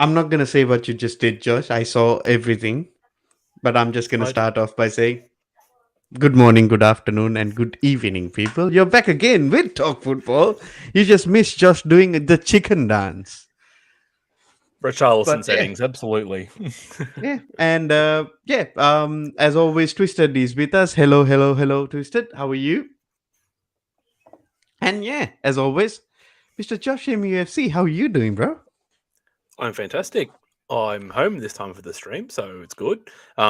I'm not gonna say what you just did, Josh. I saw everything, but I'm just gonna I, start off by saying good morning, good afternoon, and good evening, people. You're back again with Talk Football. You just missed Josh doing the chicken dance. Richarlison But yeah, settings, absolutely. as always, Twisted is with us. Hello, hello, hello, Twisted. How are you? And yeah, as always, Mr. Josh MUFC, how are you doing, bro? I'm fantastic. I'm home this time for the stream, so it's good.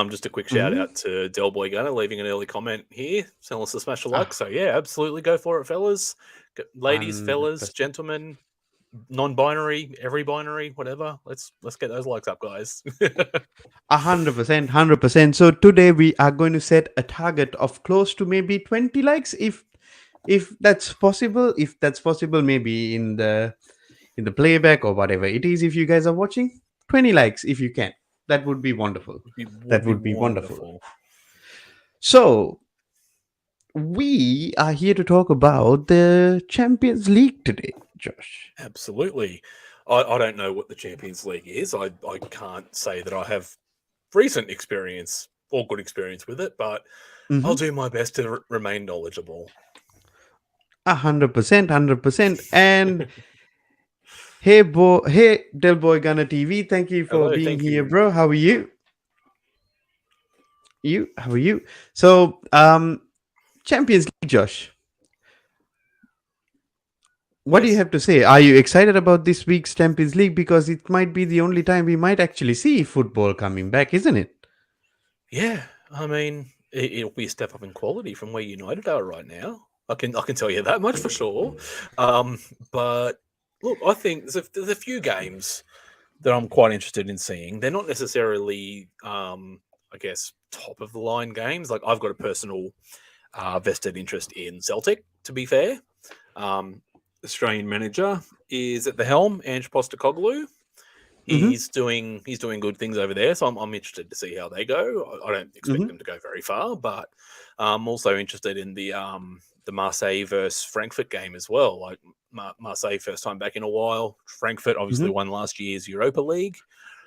Just a quick shout Mm-hmm. out to Del Boy Gunner leaving an early comment here, telling us to smash a like. Ah, So yeah, absolutely go for it, fellas, ladies, fellas, 100%. gentlemen, non-binary, every binary, whatever. Let's get those likes up, guys. 100%, 100%. So today we are going to set a target of close to maybe 20 likes, if that's possible. If that's possible, maybe in the playback or whatever it is. If you guys are watching, 20 likes if you can. That would be wonderful. Would That be would be wonderful. wonderful. So we are here to talk about the Champions League today, Josh. Absolutely. I don't know what the Champions League is. I can't say that I have recent experience or good experience with it, but I'll Mm-hmm. do my best to remain knowledgeable. 100%, 100%. And hey Del Boy Gunner TV, thank you for Hello, being thank here, you. bro. How are you? How are you? So, Champions League, Josh. What do you Yes. have to say? Are you excited about this week's Champions League? Because it might be the only time we might actually see football coming back, isn't it? Yeah. I mean, it'll be a step up in quality from where United are right now. I can tell you that much for sure. Um, but look, I think there's a few games that I'm quite interested in seeing. They're not necessarily, I guess, top of the line games. Like I've got a personal vested interest in Celtic. To be fair, um, Australian manager is at the helm, Ange Postecoglou. Mm-hmm. He's doing good things over there, so I'm interested to see how they go. I don't expect Mm-hmm. them to go very far, but I'm also interested in the Marseille versus Frankfurt game as well. Like Marseille, first time back in a while. Frankfurt obviously Mm-hmm. won last year's Europa League.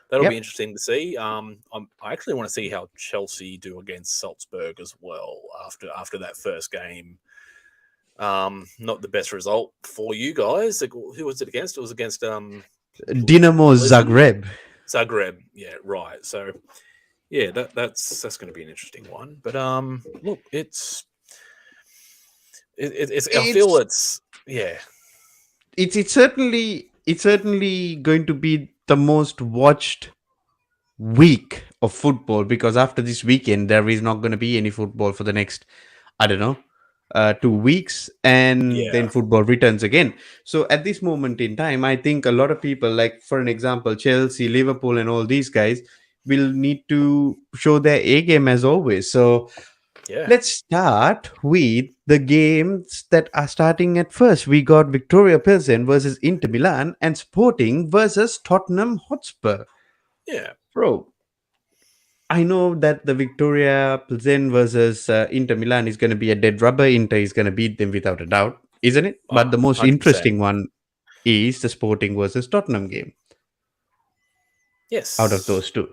That'll be Yep. interesting to see. I actually want to see how Chelsea do against Salzburg as well after that first game. Not the best result for you guys. Like, who was it against? It was against Dinamo Lisbon, Zagreb. Zagreb. Yeah, right. So yeah, that's going to be an interesting one. But look, it's I feel It's yeah, it's certainly going to be the most watched week of football, because after this weekend there is not going to be any football for the next, I don't know, 2 weeks, and then yeah, football returns again. So at this moment in time, I think a lot of people, like for an example, Chelsea, Liverpool, and all these guys will need to show their A game as always. So yeah. let's start with the games that are starting at first. We got Victoria Pilsen versus Inter Milan and Sporting versus Tottenham Hotspur. Yeah, Bro, I know that the Victoria Plzen versus Inter Milan is going to be a dead rubber. Inter is going to beat them without a doubt, isn't it? But the most 100%. interesting one is the Sporting versus Tottenham game out of Yes, those two.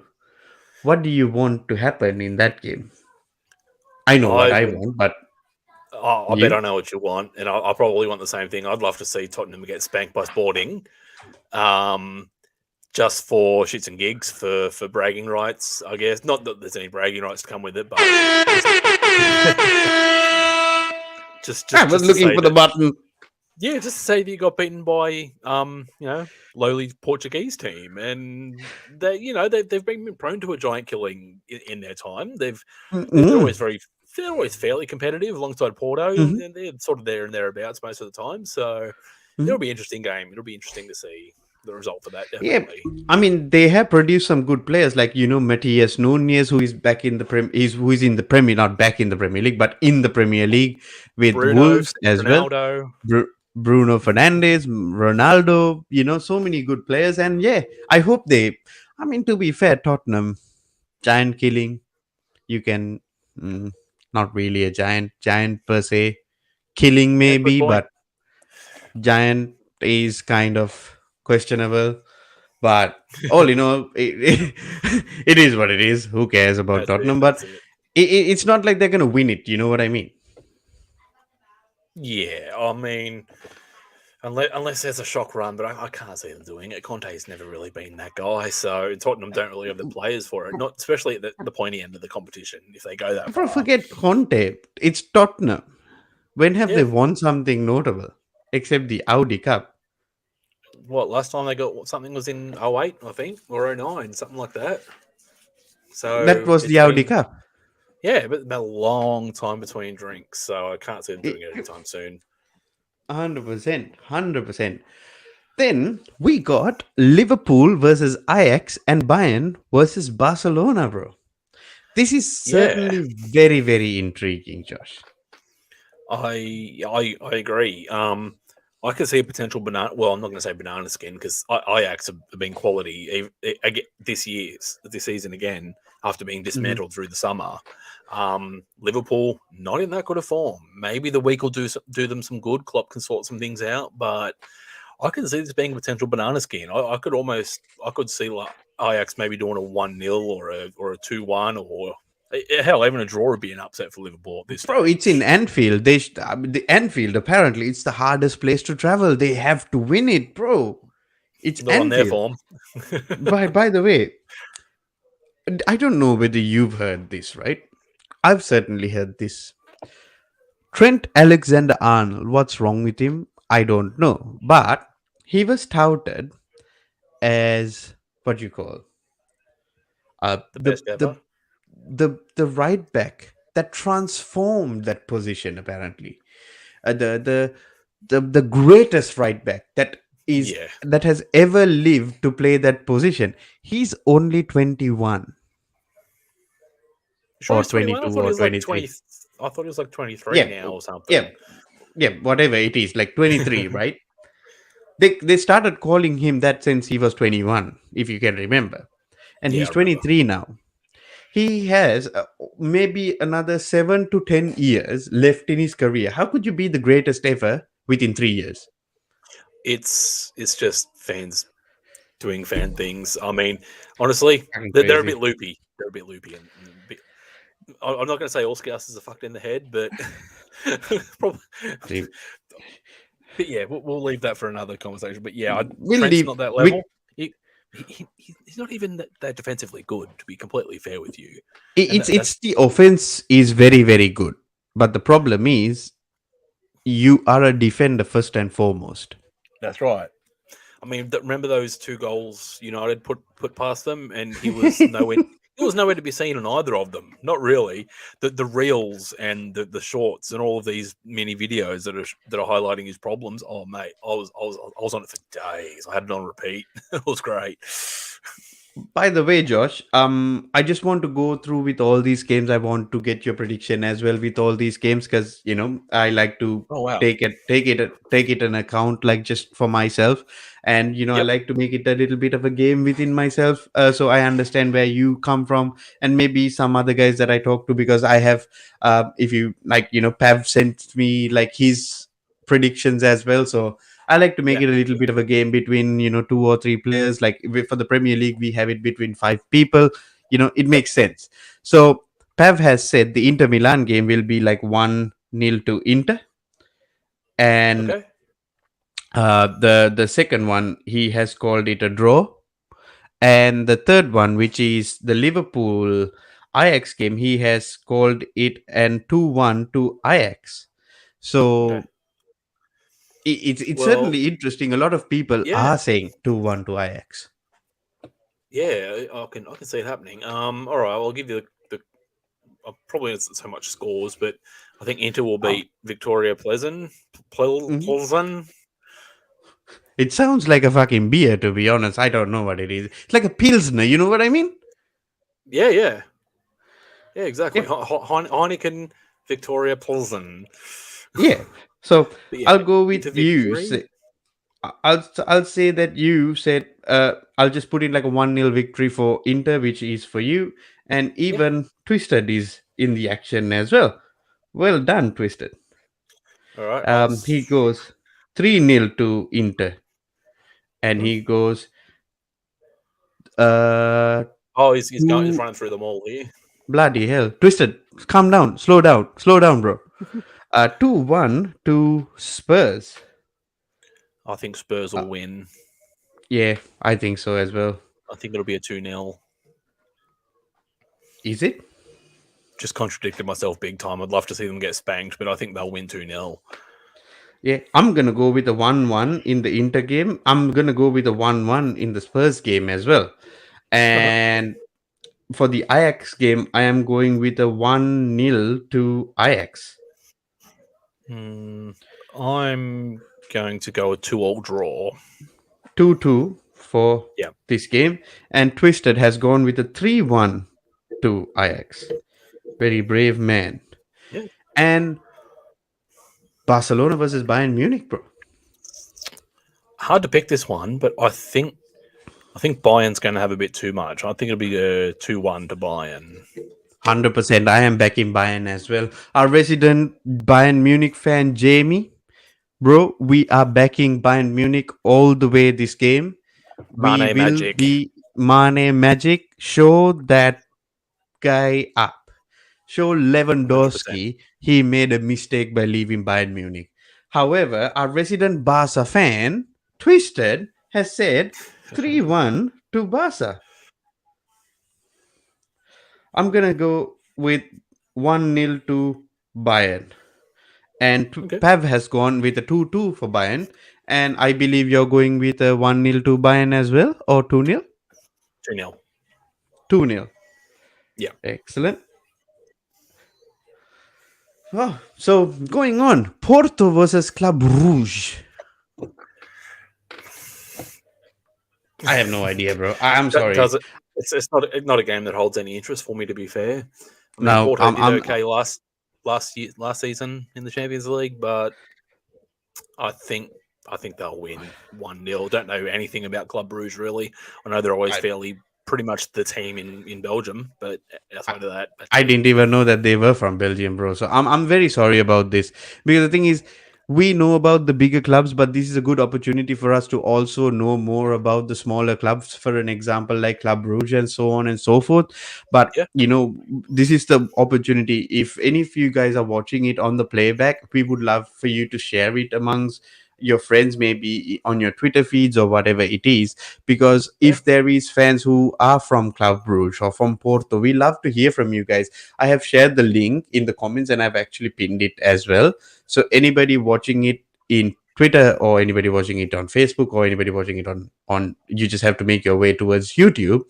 What do you want to happen in that game? I know what I I would. want, but I bet you? I know what you want, and I probably want the same thing. I'd love to see Tottenham get spanked by Sporting, um, just for shits and gigs, for bragging rights. I guess not that there's any bragging rights to come with it, but just just I just was just to looking say for the that, button. yeah, just to say that you got beaten by lowly Portuguese team, and they've been prone to a giant killing in their time. They're Mm-mm. always they're always fairly competitive alongside Porto, Mhm, and they're sort of there and thereabouts most of the time. So it'll mhm. be an interesting game. It'll be interesting to see the result for that, Yeah, definitely. I mean they have produced some good players, like Matias Nunez, who is back in the who is in the Premier, not back in the Premier League, but in the Premier League with Bruno, Wolves as well. Ronaldo, Bruno Fernandes, Ronaldo, so many good players, and yeah, I hope they. I mean, to be fair, Tottenham giant killing. You can mm, not really a giant per se, killing yeah, good maybe, point. but giant is kind of questionable. But all in all, it is what it is. Who cares about That's it. Tottenham? But That's it. it's not like they're going to win it. You know what I mean? Yeah, I mean, unless there's a shock run, but I can't see them doing it. Conte's never really been that guy, so Tottenham don't really have the players for it. Not especially at the pointy end of the competition if they go that Bro, far. forget Conte. It's Tottenham. When have they Yeah, won something notable? Except the Audi Cup. what last time they got something was in 08, I think, or 09, something like that. That So was it's the Audi been Cup. yeah, but a long time between drinks, so I can't see them doing it anytime soon. 100%. 100%. Then we got Liverpool versus Ajax and Bayern versus Barcelona, bro. This is Yeah, certainly very, very intriguing, Josh. I agree. I could see a potential banana. Well, I'm not going to say banana skin because Ajax have been quality this season again after being Mhm. dismantled through the summer. Liverpool not in that good of form. Maybe the week will do them some good. Klopp can sort some things out, but I can see this being a potential banana skin. I could see like Ajax maybe doing a 1-0 or a 2-1 or hell even a draw would be an upset for Liverpool at this Bro, it's in stage. Anfield. The Anfield, apparently, it's the hardest place to travel. They have to win it, bro. It's Not on their Anfield. form. By the way, I don't know whether you've heard this, right? I've certainly heard this. Trent Alexander Arnold, what's wrong with him? I don't know. But he was touted as what you call uh The the best ever. the the right back that transformed that position apparently. The greatest right back Yeah. that has ever lived to play that position. He's only 21 You sure or he's 21? 22 or 23. I thought he was like 23 Yeah, now or something. yeah, yeah, whatever it is, like 23, right? They started calling him that since he was 21, if you can remember. And Yeah, he's I remember. 23 now. He has maybe another 7 to 10 years left in his career. How could you be the greatest ever within 3 years? It's just fans doing fan things. I mean, honestly, Fucking they're a bit crazy. loopy. They're a bit loopy, and I'm not going to say all Scousers are fucked in the head, but probably. See, But yeah, we'll leave that for another conversation. But yeah, we'll Trent's leave not that with level. He's not even that defensively good, to be completely fair with you. And it's the offense is very, very good. But the problem is you are a defender first and foremost. that's right. I mean, remember those two goals United put past them, and he was nowhere. He was nowhere to be seen in either of them. Not really. The reels and the shorts and all of these mini videos that are highlighting his problems. Oh mate, I was on it for days. I had it on repeat. It was great. By the way, Josh, I just want to go through with all these games. I want to get your prediction as well with all these games because I like to Oh wow. take it an account like just for myself, and I Yep. like to make it a little bit of a game within myself, so I understand where you come from and maybe some other guys that I talk to because I have, if you like, Pav sent me like his predictions as well, so I like to make Yeah. it a little bit of a game between, two or three players. Like for the Premier League, we have it between five people. It Yep. makes sense. So Pav has said the Inter Milan game will be like 1-0 to Inter. And Okay. the second one, he has called it a draw. And the third one, which is the Liverpool Ajax game, he has called it an 2-1 to Ajax. Okay. So it's Well, certainly interesting. A lot of people yeah. are saying 2-1 to Ajax. Yeah, I can see it happening. All right, I'll give you probably not so much scores, but I think Inter will Um, beat Victoria Pleasant. mhm. Pleasant. It sounds like a fucking beer, to be honest. I don't know what it is. It's like a pilsner. You know what I mean? Yeah, yeah, yeah, exactly. Yeah, Heineken Victoria Pleasant. yeah. So But yeah, I'll go with Inter you. victory. I'll say that you said. I'll just put in like a 1-0 victory for Inter, which is for you, and Yeah. even Twisted is in the action as well. Well done, Twisted. All right. He goes 3-0 to Inter, and Mhm. he goes Uh, He's two running through them all here. bloody hell. Twisted. Calm down. Slow down, bro. 2-1 to Spurs. I think Spurs Uh, will win. yeah, I think so as well. I think it'll be a 2-0. Is it? Just contradicted myself big time. I'd love to see them get spanked, but I think they'll win 2-0. Yeah, I'm gonna go with the 1-1 in the Inter game. I'm gonna go with the 1-1 in the Spurs game as well. And for the Ajax game, I am going with a 1-0 to Ajax. I'm going to go a 2-all draw. 2-2 for Yeah. this game. And Twisted has gone with a 3-1 to Ajax. Very brave man. Yeah. And Barcelona versus Bayern Munich, bro. Hard to pick this one, but I think Bayern's going to have a bit too much. I think it'll be a 2-1 to Bayern. 100%. I am backing Bayern as well. Our resident Bayern Munich fan, Jamie, bro, we are backing Bayern Munich all the way this game. We Mane will magic. be Mane magic. Show that guy up. Show 100%. Lewandowski he made a mistake by leaving Bayern Munich. However, our resident Barca fan, Twisted, has said 3-1 to Barca. I'm going to go with 1-0 to Bayern. And Pav has gone with a 2-2 for Bayern. And I believe you're going with a 1-0 to Bayern as well, or 2-0? 2-0. 2-0. Yeah. Excellent. Oh, so going on, Porto versus Club Rouge. I have no idea, bro. I'm sorry. It's not a game that holds any interest for me, to be fair. I mean, No, Porto did okay last season in the Champions League, but I think they'll win 1-0. Don't know anything about Club Rouge really. I know they're always pretty much the team in Belgium, but outside of that, I didn't even know that they were from Belgium, bro. So I'm very sorry about this, because the thing is, we know about the bigger clubs, but this is a good opportunity for us to also know more about the smaller clubs, for an example like Club Rouge and so on and so forth. But this is the opportunity. If any of you guys are watching it on the playback, we would love for you to share it amongst your friends, maybe on your Twitter feeds or whatever it is, because if there is fans who are from Club Brugge or from Porto, we love to hear from you guys. I have shared the link in the comments and I've actually pinned it as well. So anybody watching it in Twitter, or anybody watching it on Facebook, or anybody watching it on you just have to make your way towards YouTube,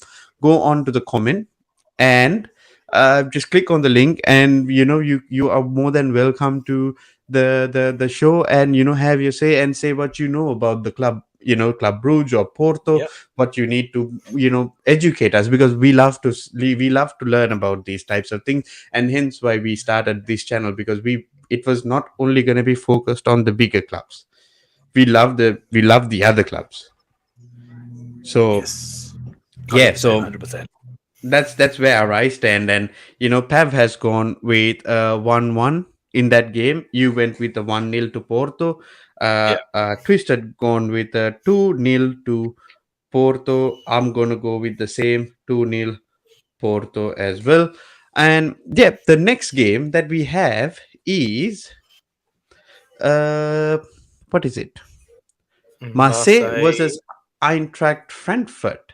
go on to the comment and just click on the link, and you are more than welcome to the show, and have your say and say what you know about the club, Club Brugge or Porto. What you need to educate us, because we love to learn about these types of things, and hence why we started this channel, because it was not only going to be focused on the bigger clubs. We love the other clubs. So yes. 100%, yeah, so 100%. That's where I stand. And Pav has gone with 1-1 in that game. You went with the 1-0 to Porto. Twisted gone with a 2-0 to Porto. I'm gonna go with the same 2-0 Porto as well. And yeah, the next game that we have is what is it? Marseille versus Eintracht Frankfurt.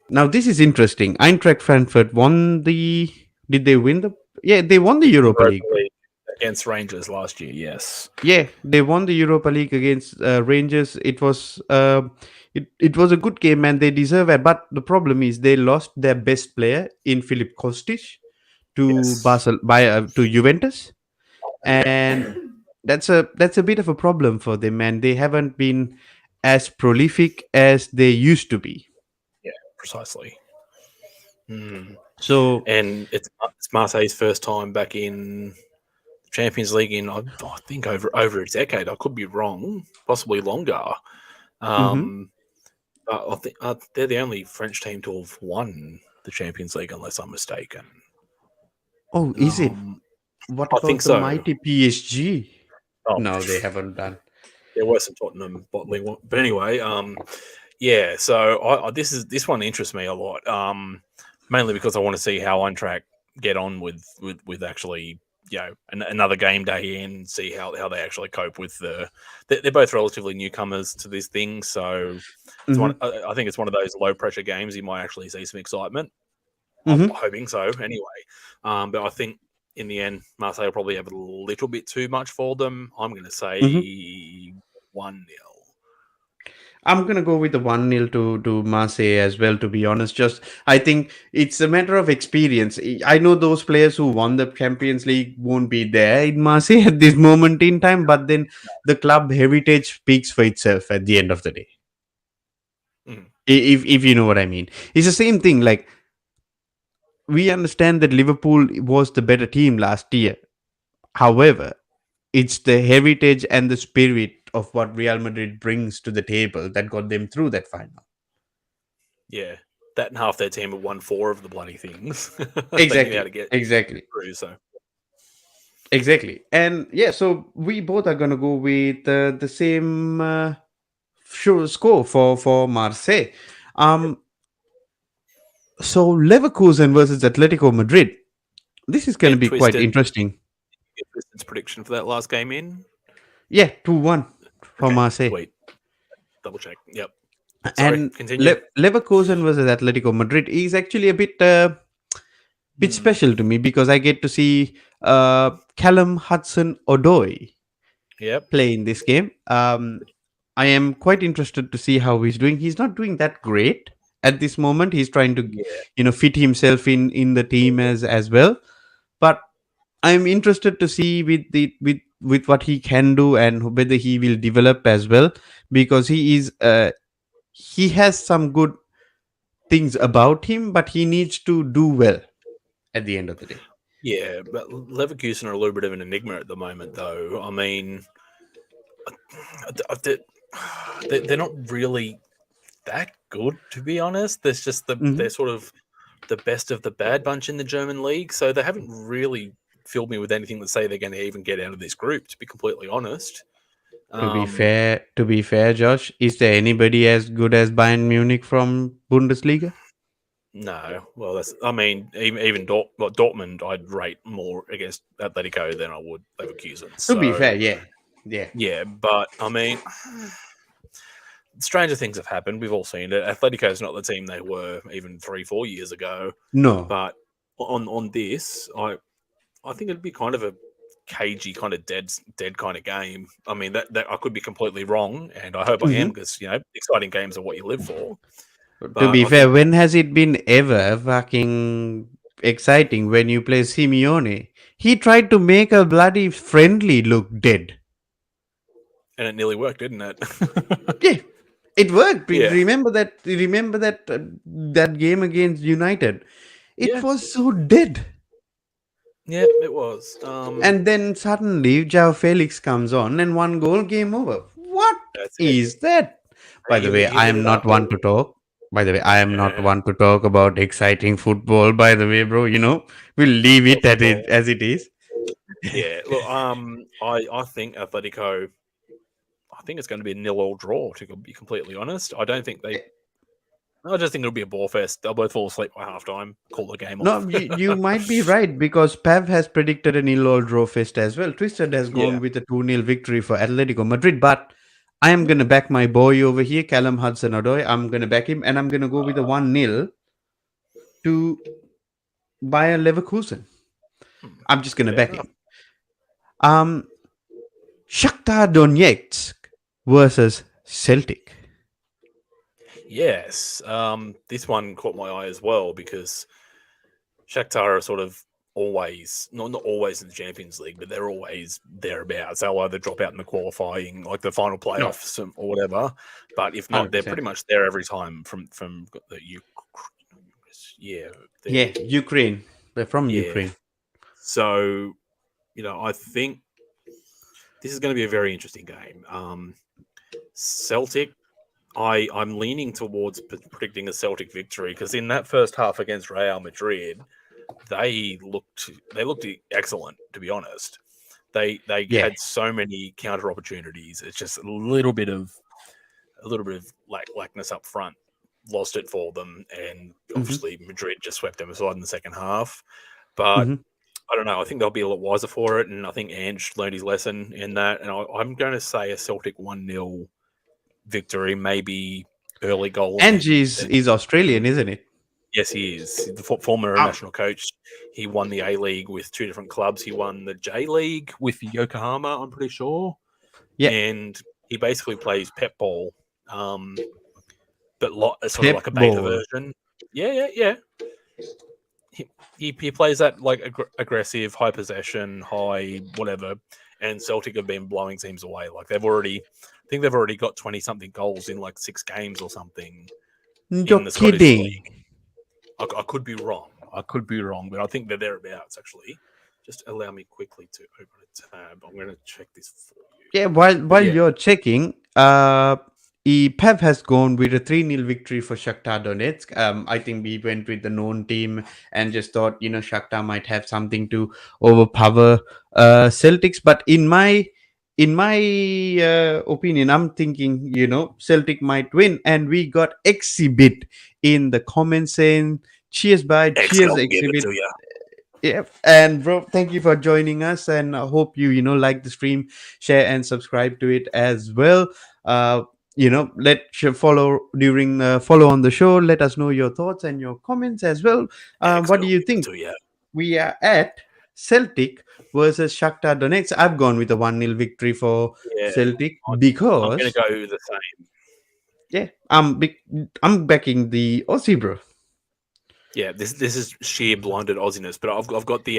Now this is interesting. Eintracht Frankfurt won the. Did they win the? Yeah, they won the Europa League against Rangers last year. Yes. Yeah, they won the Europa League against Rangers. It was it was a good game and they deserve it. But the problem is they lost their best player in Filip Kostic to to Juventus, and that's a bit of a problem for them. And they haven't been as prolific as they used to be. Yeah, precisely. So, and it's Marseille's first time back in the Champions League in I think over a decade. I could be wrong, possibly longer. I think they're the only French team to have won the Champions League, unless I'm mistaken. Oh, is it? What about the mighty PSG? Oh, no, they haven't done. There were some Tottenham bottling, but anyway, Yeah, so this one interests me a lot. Mainly because I want to see how Eintracht get on with actually, another game day in, see how they actually cope with they're both relatively newcomers to this thing, so it's one. Mm-hmm. I think it's one of those low pressure games. You might actually see some excitement. I'm Mm-hmm. hoping so, anyway. But I think in the end, Marseille will probably have a little bit too much for them. I'm going to Mm-hmm. say 1-0. I'm gonna go with the 1-0 to Marseille as well. To be honest, just I think it's a matter of experience. I know those players who won the Champions League won't be there in Marseille at this moment in time, but then the club heritage speaks for itself at the end of the day. Mm. If you know what I mean, it's the same thing. Like, we understand that Liverpool was the better team last year. However, it's the heritage and the spirit of what Real Madrid brings to the table that got them through that final. Yeah, that and half their team have won 4 of the bloody things. They knew how to Exactly, get exactly, through. So exactly. And yeah, so we both are gonna go with the same sure score for Marseille. Um, so Leverkusen versus Atletico Madrid. This is gonna get be quite twisted. interesting. Get Twisted's prediction for that last game in. Yeah, 2-1 for Okay, Marseille. sweet. Double check. Yep. Sorry. And Continue. Leverkusen versus Atletico Madrid is actually a bit Hmm. special to me because I get to see Callum Hudson-Odoi Yep. play in this game. I am quite interested to see how he's doing. He's not doing that great at this moment. He's trying to, Yeah. fit himself in the team as well. But I'm interested to see with what he can do and whether he will develop as well, because he has some good things about him, but he needs to do well at the end of the day. Yeah, but Leverkusen are a little bit of an enigma at the moment, though. I mean, they're not really that good, to be honest. There's just they're Hmm. sort of the best of the bad bunch in the German league, so they haven't really filled me with anything that say they're going to even get out of this group. To be completely honest, um, To be fair, Josh, is there anybody as good as Bayern Munich from Bundesliga? no. Well, that's I mean, even Dortmund, I'd rate more against Atletico than I would Leverkusen. To be fair, So yeah, yeah. yeah, but I mean, stranger things have happened. We've all seen it. Atletico is not the team they were even 3-4 years ago, No, but on this, I think it'd be kind of a cagey, kind of dead kind of game. I mean, that I could be completely wrong, and I hope I am, hmm because exciting games are what you live for. to But be I fair, think, when has it been ever fucking exciting when you play Simeone? He tried to make a bloody friendly look dead. and it nearly worked, didn't it? Yeah, it worked. Yeah, Remember that? Remember that game against United? It yeah, was so dead. yeah. It was. And then suddenly Jao Felix comes on and one goal, game over. What That's it. is that? By the way, He I lit am it not up. one to talk. By the way, I am not Yeah, one to talk about exciting football. By the way, bro, we'll leave it of at it course. as it is. Yeah. Look, I think Atletico. I think it's going to be a nil-all draw. To be completely honest, I don't think they. I just think it'll be a ball fest. They'll both fall asleep by halftime, call the game No, off. you might be right because Pav has predicted a nil-all draw fest as well. Twisted has Yeah. gone with a 2-0 victory for Atletico Madrid, but I am gonna back my boy over here, Callum Hudson-Odoi. I'm gonna back him, and I'm gonna go with a 1-0 to Bayer Leverkusen. I'm just gonna Fair back enough. him. Um, Shakhtar Donetsk versus Celtic. Yes. This one caught my eye as well because Shakhtar are sort of always not always in the Champions League, but they're always thereabouts. They'll either drop out in the qualifying, like the final No, playoffs or whatever. But if not, they're 100%. pretty much there every time from the yeah, Yeah, the Ukraine. They're from yeah. Ukraine. So I think this is going to be a very interesting game. Celtic, I'm leaning towards predicting a Celtic victory because in that first half against Real Madrid, they looked excellent, to be honest. They Yeah. had so many counter opportunities. It's just a little bit of a little bit of lackness up front lost it for them, and Mm-hmm. obviously Madrid just swept them aside in the second half. But Mm-hmm. I don't know. I think they'll be a lot wiser for it, and I think Ange learned his lesson in that. And I'm going to say a Celtic 1-0 victory, maybe early goals, Angie then is Australian, isn't it? yes, he is the former Um, national coach. He won the A League with two different clubs. He won the J League with Yokohama, I'm pretty sure, yeah, and he basically plays pep ball, um, but sort of Pep like a beta Ball. version. Yeah, yeah, yeah. He plays that like aggressive, high possession, high whatever, and Celtic have been blowing teams away. Like I think they've already got 20 something goals in like 6 games or something in You're the Scottish kidding. League. I could be wrong. I could be wrong, but I think they're thereabouts actually. Just allow me quickly to open a tab. I'm going to check this for you. Yeah, while But while yeah, you're checking, Pep has gone with a 3-0 victory for Shakhtar Donetsk. I think we went with the known team and just thought, Shakhtar might have something to overpower Celtics. But in my opinion, I'm thinking, Celtic might win, and we got exhibit in the comments saying, "Cheers, bye, X cheers, gonna give it exhibit." to you. Yeah, and bro, thank you for joining us, and I hope like the stream, share and subscribe to it as well. Uh, follow on the show. Let us know your thoughts and your comments as well. X What do gonna you give it think? to you. We are at Celtic versus Shakhtar Donetsk. I've gone with a 1-0 victory for Yeah, Celtic I'm gonna because go the same. yeah, I'm backing the Aussie, bro. Yeah, this is sheer blinded Aussiness, but I've got the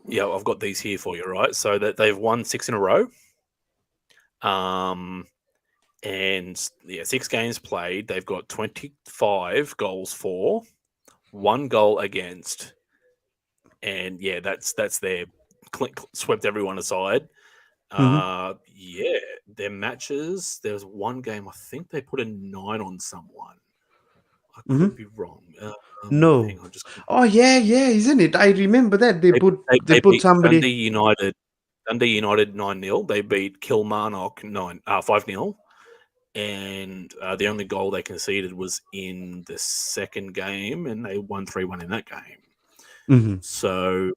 yeah, I've got these here for you, right? So that they've won 6 in a row. Um, and yeah, 6 games played. They've got 25 goals for, 1 goal against, and yeah, that's their swept everyone aside. Hmm. Yeah, their matches. There was one game I think they put a 9 on someone. I could Hmm. be wrong. No. Hang on, just Oh yeah, yeah, isn't it? I remember that they they, put they, they they put beat somebody. Dundee United 9-0. They beat Kilmarnock 5-0. And the only goal they conceded was in the second game, and they won 3-1 in that game. Hmm. So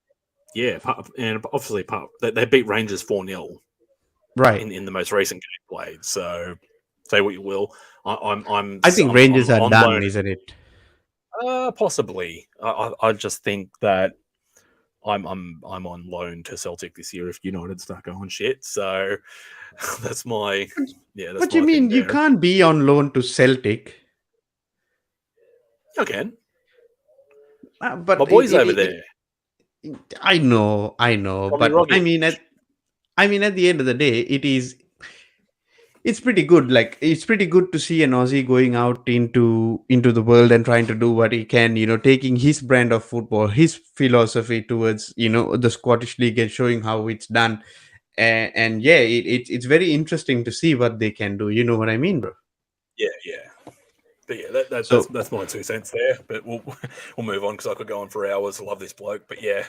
yeah, and obviously they beat Rangers 4-0 Right. in the most recent game played. So say what you will, I think Rangers I'm are on done, loan. isn't it? Possibly, I just think that I'm on loan to Celtic this year if United start going shit. So that's my What, that's what you my thing mean? You there. can't be on loan to Celtic. Okay, my But boys over there. I know. Tommy But I Rogic. mean, at the end of the day, it's pretty good. Like it's pretty good to see an Aussie going out into the world and trying to do what he can. Taking his brand of football, his philosophy towards the Scottish League and showing how it's done. And yeah, it's very interesting to see what they can do. You know what I mean, bro? Yeah, yeah. But yeah, So that's my 2 cents there. But we'll move on because I could go on for hours. I love this bloke. But yeah,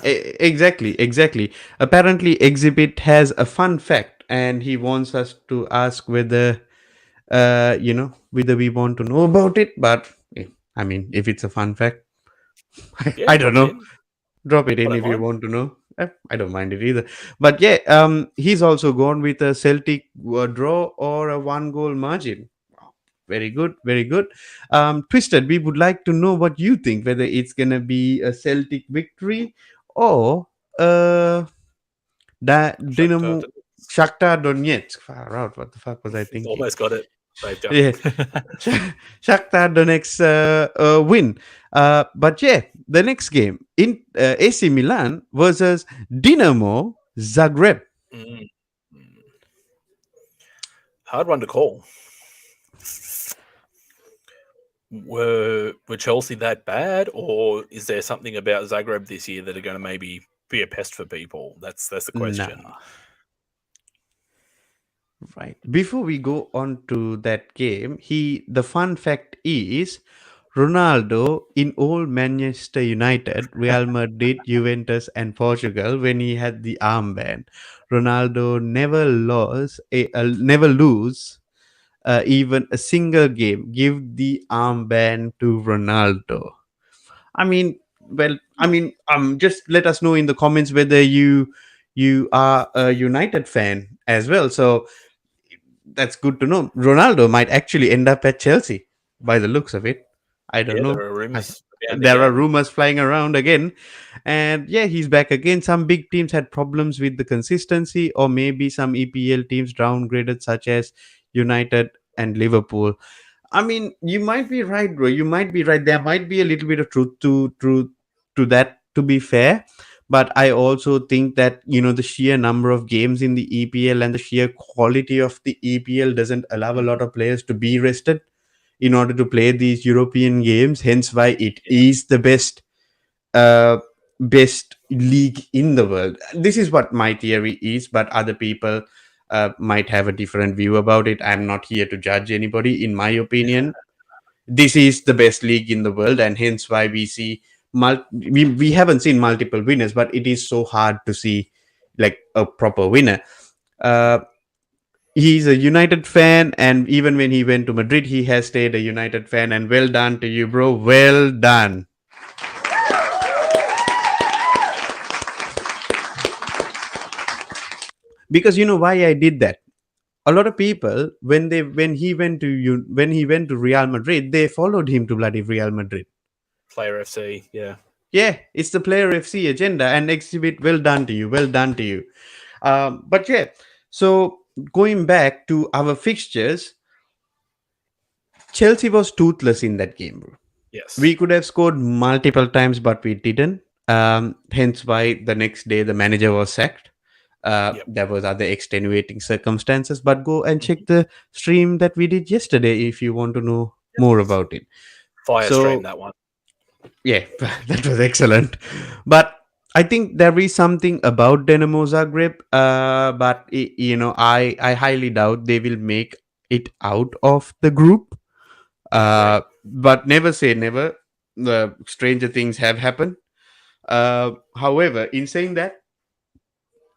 exactly, exactly. Apparently, Exhibit has a fun fact, and he wants us to ask whether we want to know about it. But I mean, if it's a fun fact, yeah, I don't drop it know. in. Drop it I in don't if you mind. want to know. I don't mind it either. But yeah, he's also gone with a Celtic draw or a 1-goal margin. Wow, very good, very good. Twisted, we would like to know what you think, whether it's gonna be a Celtic victory or uh Shakhtar Dynamo Shakhtar Donetsk. Far out, what the fuck was I thinking? almost got it. Saved you. Yeah, Shakhtar Donetsk win. But yeah, the next game in AC Milan versus Dinamo Zagreb. Mm. Hard one to call. Were Chelsea that bad, or is there something about Zagreb this year that are going to maybe be a pest for people? That's the question. No, right. Before we go on to that game, the fun fact is Ronaldo in old Manchester United, Real Madrid, Juventus, and Portugal when he had the armband. Ronaldo never lose even a single game. Give the armband to Ronaldo. I mean, just let us know in the comments whether you are a United fan as well. So that's good to know. Ronaldo might actually end up at Chelsea by the looks of it. I don't Yeah, know. there are I, rumors abound there are again. rumors flying around again, and yeah, he's back again. Some big teams had problems with the consistency, or maybe some EPL teams downgraded, such as United and Liverpool. I mean, you might be right, bro. You might be right. There might be a little bit of truth to that. To be fair, but I also think that the sheer number of games in the EPL and the sheer quality of the EPL doesn't allow a lot of players to be rested in order to play these European games. Hence, why it Yeah, is the uh, best league in the world. This is what my theory is, but other people might have a different view about it. I'm not here to judge anybody. In my opinion, this is the best league in the world, and hence why we see we haven't seen multiple winners, but it is so hard to see like a proper winner. Uh, he's a United fan, and even when he went to Madrid, he has stayed a United fan. And well done to you, bro. Well done. Because you know why I did that. A lot of people when he went to Real Madrid, they followed him to bloody Real Madrid. Player FC. Yeah. Yeah, it's the player FC agenda and exhibit. Well done to you. Well done to you. But yeah, so going back to our fixtures, Chelsea was toothless in that game, bro. We Yes. could have scored multiple times, but we didn't. Hence why the next day the manager was sacked. Yep. There was other extenuating circumstances, but go and check Mhm. the stream that we did yesterday if you want to know more about it. Fire stream So that one. yeah, that was excellent. But I think there is something about Dynamo Zagreb, but I highly doubt they will make it out of the group. I agree. But never say never. The stranger things have happened. However, in saying that,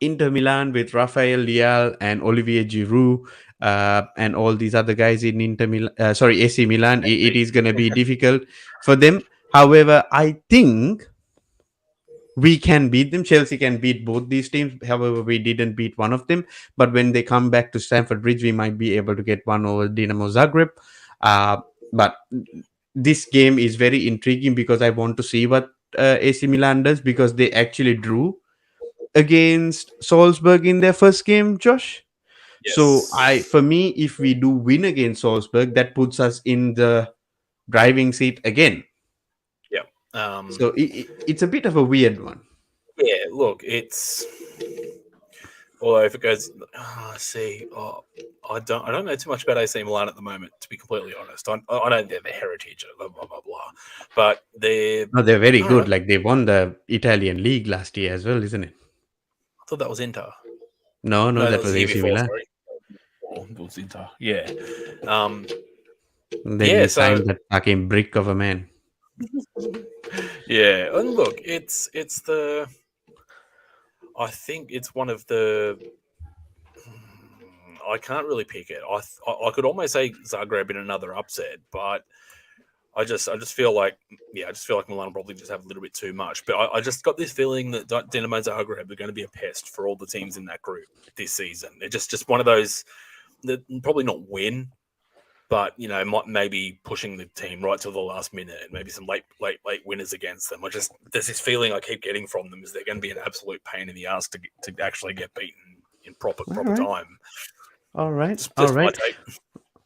Inter Milan with Rafael Leal and Olivier Giroud and all these other guys in AC Milan, it is going to be difficult for them. However, I think we can beat them. Chelsea can beat both these teams. However, we didn't beat one of them. But when they come back to Stamford Bridge, we might be able to get one over Dinamo Zagreb. Uh, but this game is very intriguing because I want to see what AC Milan does, because they actually drew against Salzburg in their first game, Josh. So Yes. for me, if we do win against Salzburg, that puts us in the driving seat again. Yep. So it's a bit of a weird one. Yeah. Look, it's. Although if it goes, see, I don't know too much about AC Milan at the moment. To be completely honest, I know they're the heritage, blah blah blah blah, but they're. No, they're very I don't know. good. Like they won the Italian league last year as well, isn't it? I thought that was Inter. No, no, No, that that was was the year AC before. Milan. Sorry, it was Inter. Yeah. Um. And then Yeah. he So signed that fucking brick of a man. yeah, and look, it's the. I think it's one of the. I can't really pick it. I could almost say Zagreb in another upset, but I just feel like I just feel like Milan probably just have a little bit too much. But I just got this feeling that Dinamo Zagreb are going to be a pest for all the teams in that group this season. They're just one of those that probably not win, but might maybe pushing the team right till the last minute, and maybe some late winners against them. There's this feeling I keep getting from them is they're going to be an absolute pain in the ass to actually get beaten in proper All proper right, time. all right, all Just my right. take.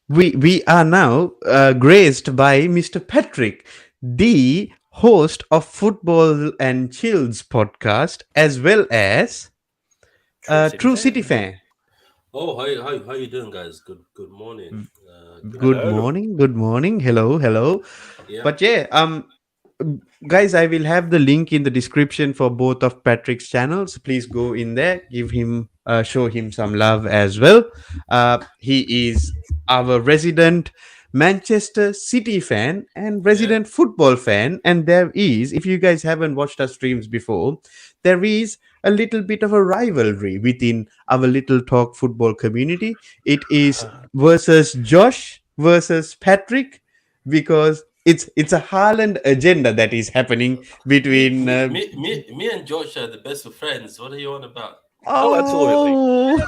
We are now graced by Mr. Patrick, the host of Football and Chills podcast, as well as True City True City fan. fan. Oh, how you doing, guys? Good morning. Good Good evening. Hello. morning, good morning. Hello, hello. Yeah. But yeah, guys, I will have the link in the description for both of Patrick's channels. Please go in there, give him show him some love as well. He is our resident Manchester City fan and Yeah. resident football fan. And there is, if you guys haven't watched our streams before, there is a little bit of a rivalry within our little talk football community. It is versus Josh versus Patrick, because it's a Haaland agenda that is happening Me, between. me, me, me, me and Josh are the best of friends. What are you on about? Oh, absolutely. Oh,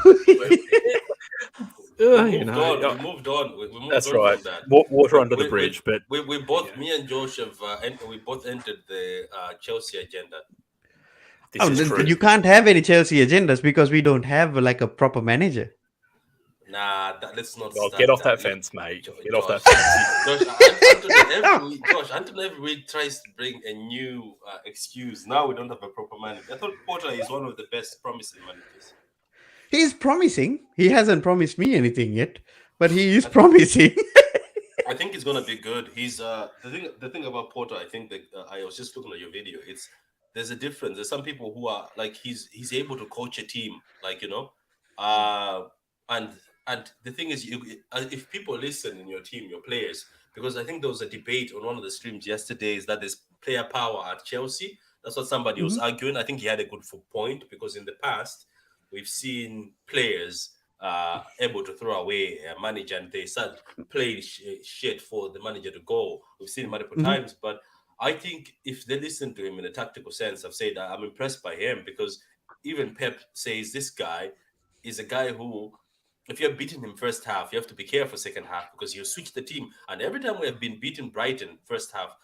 Absolutely. We You moved know, on. We moved on. We moved that's on right. from that. Water We under the we, we, bridge, but we both, yeah, me and Josh have we both entered the Chelsea agenda. this oh, is true. you can't have any Chelsea agendas because we don't have like a proper manager. Nah, let's not Well, get start off that. that fence, mate. Get off that Josh, fence. Josh, Anthony every week, Josh, Anthony every week tries to bring a new excuse. Now we don't have a proper manager. I thought Potter is one of the best promising managers. He's promising. He hasn't promised me anything yet, but he is I, promising. I think it's gonna be good. He's the thing about Porter. I think that I was just looking at your video. It's there's a difference. There's some people who are like he's able to coach a team, like Mm. uh, and the thing is, if people listen in your team, your players, because I think there was a debate on one of the streams yesterday is that there's player power at Chelsea. That's what somebody was Mhm. arguing. I think he had a good point because in the past we've seen players able to throw away a manager and they start playing shit for the manager to go. We've seen it multiple Mhm. times, but I think if they listen to him in a tactical sense, I've said that I'm impressed by him because even Pep says this guy is a guy who, if you're beating him first half, you have to be careful second half because you switch the team. And every time we have been beaten Brighton first half,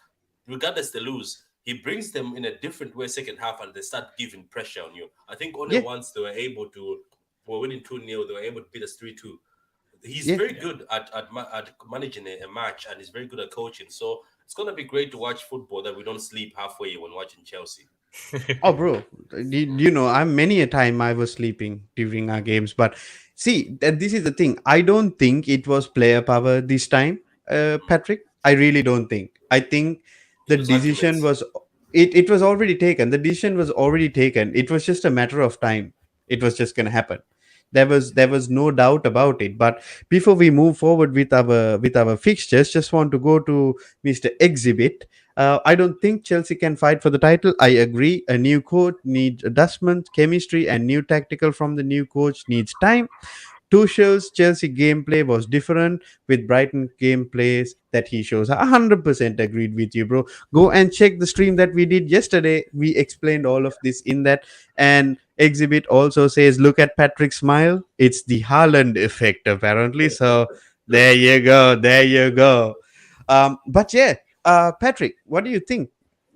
regardless they lose, he brings them in a different way second half and they start giving pressure on you. I think only Yeah, once they were able to, we're winning 2-0, they were able to beat us 3-2. He's yeah. very Yeah. good at managing a match and he's very good at coaching. So it's going to be great to watch football that we don't sleep halfway when watching Chelsea. Oh, bro, I'm many a time I was sleeping during our games, but see, that this is the thing. I don't think it was player power this time, Patrick. I really don't think. I think the It was decision arguments. was it was already taken. The decision was already taken. It was just a matter of time. It was just gonna happen. There was no doubt about it. But before we move forward with our fixtures, just want to go to Mr. Exhibit. I don't think Chelsea can fight for the title. I agree. A new coach needs adjustment, chemistry, and new tactical from the new coach needs time. Tuchel's Chelsea gameplay was different with Brighton gameplays that he shows. I 100% agreed with you, bro. Go and check the stream that we did yesterday. We explained all of this in that. And Exhibit also says, look at Patrick's smile. It's the Haaland effect, apparently. So there you go. There you go. But yeah, Patrick, what do you think?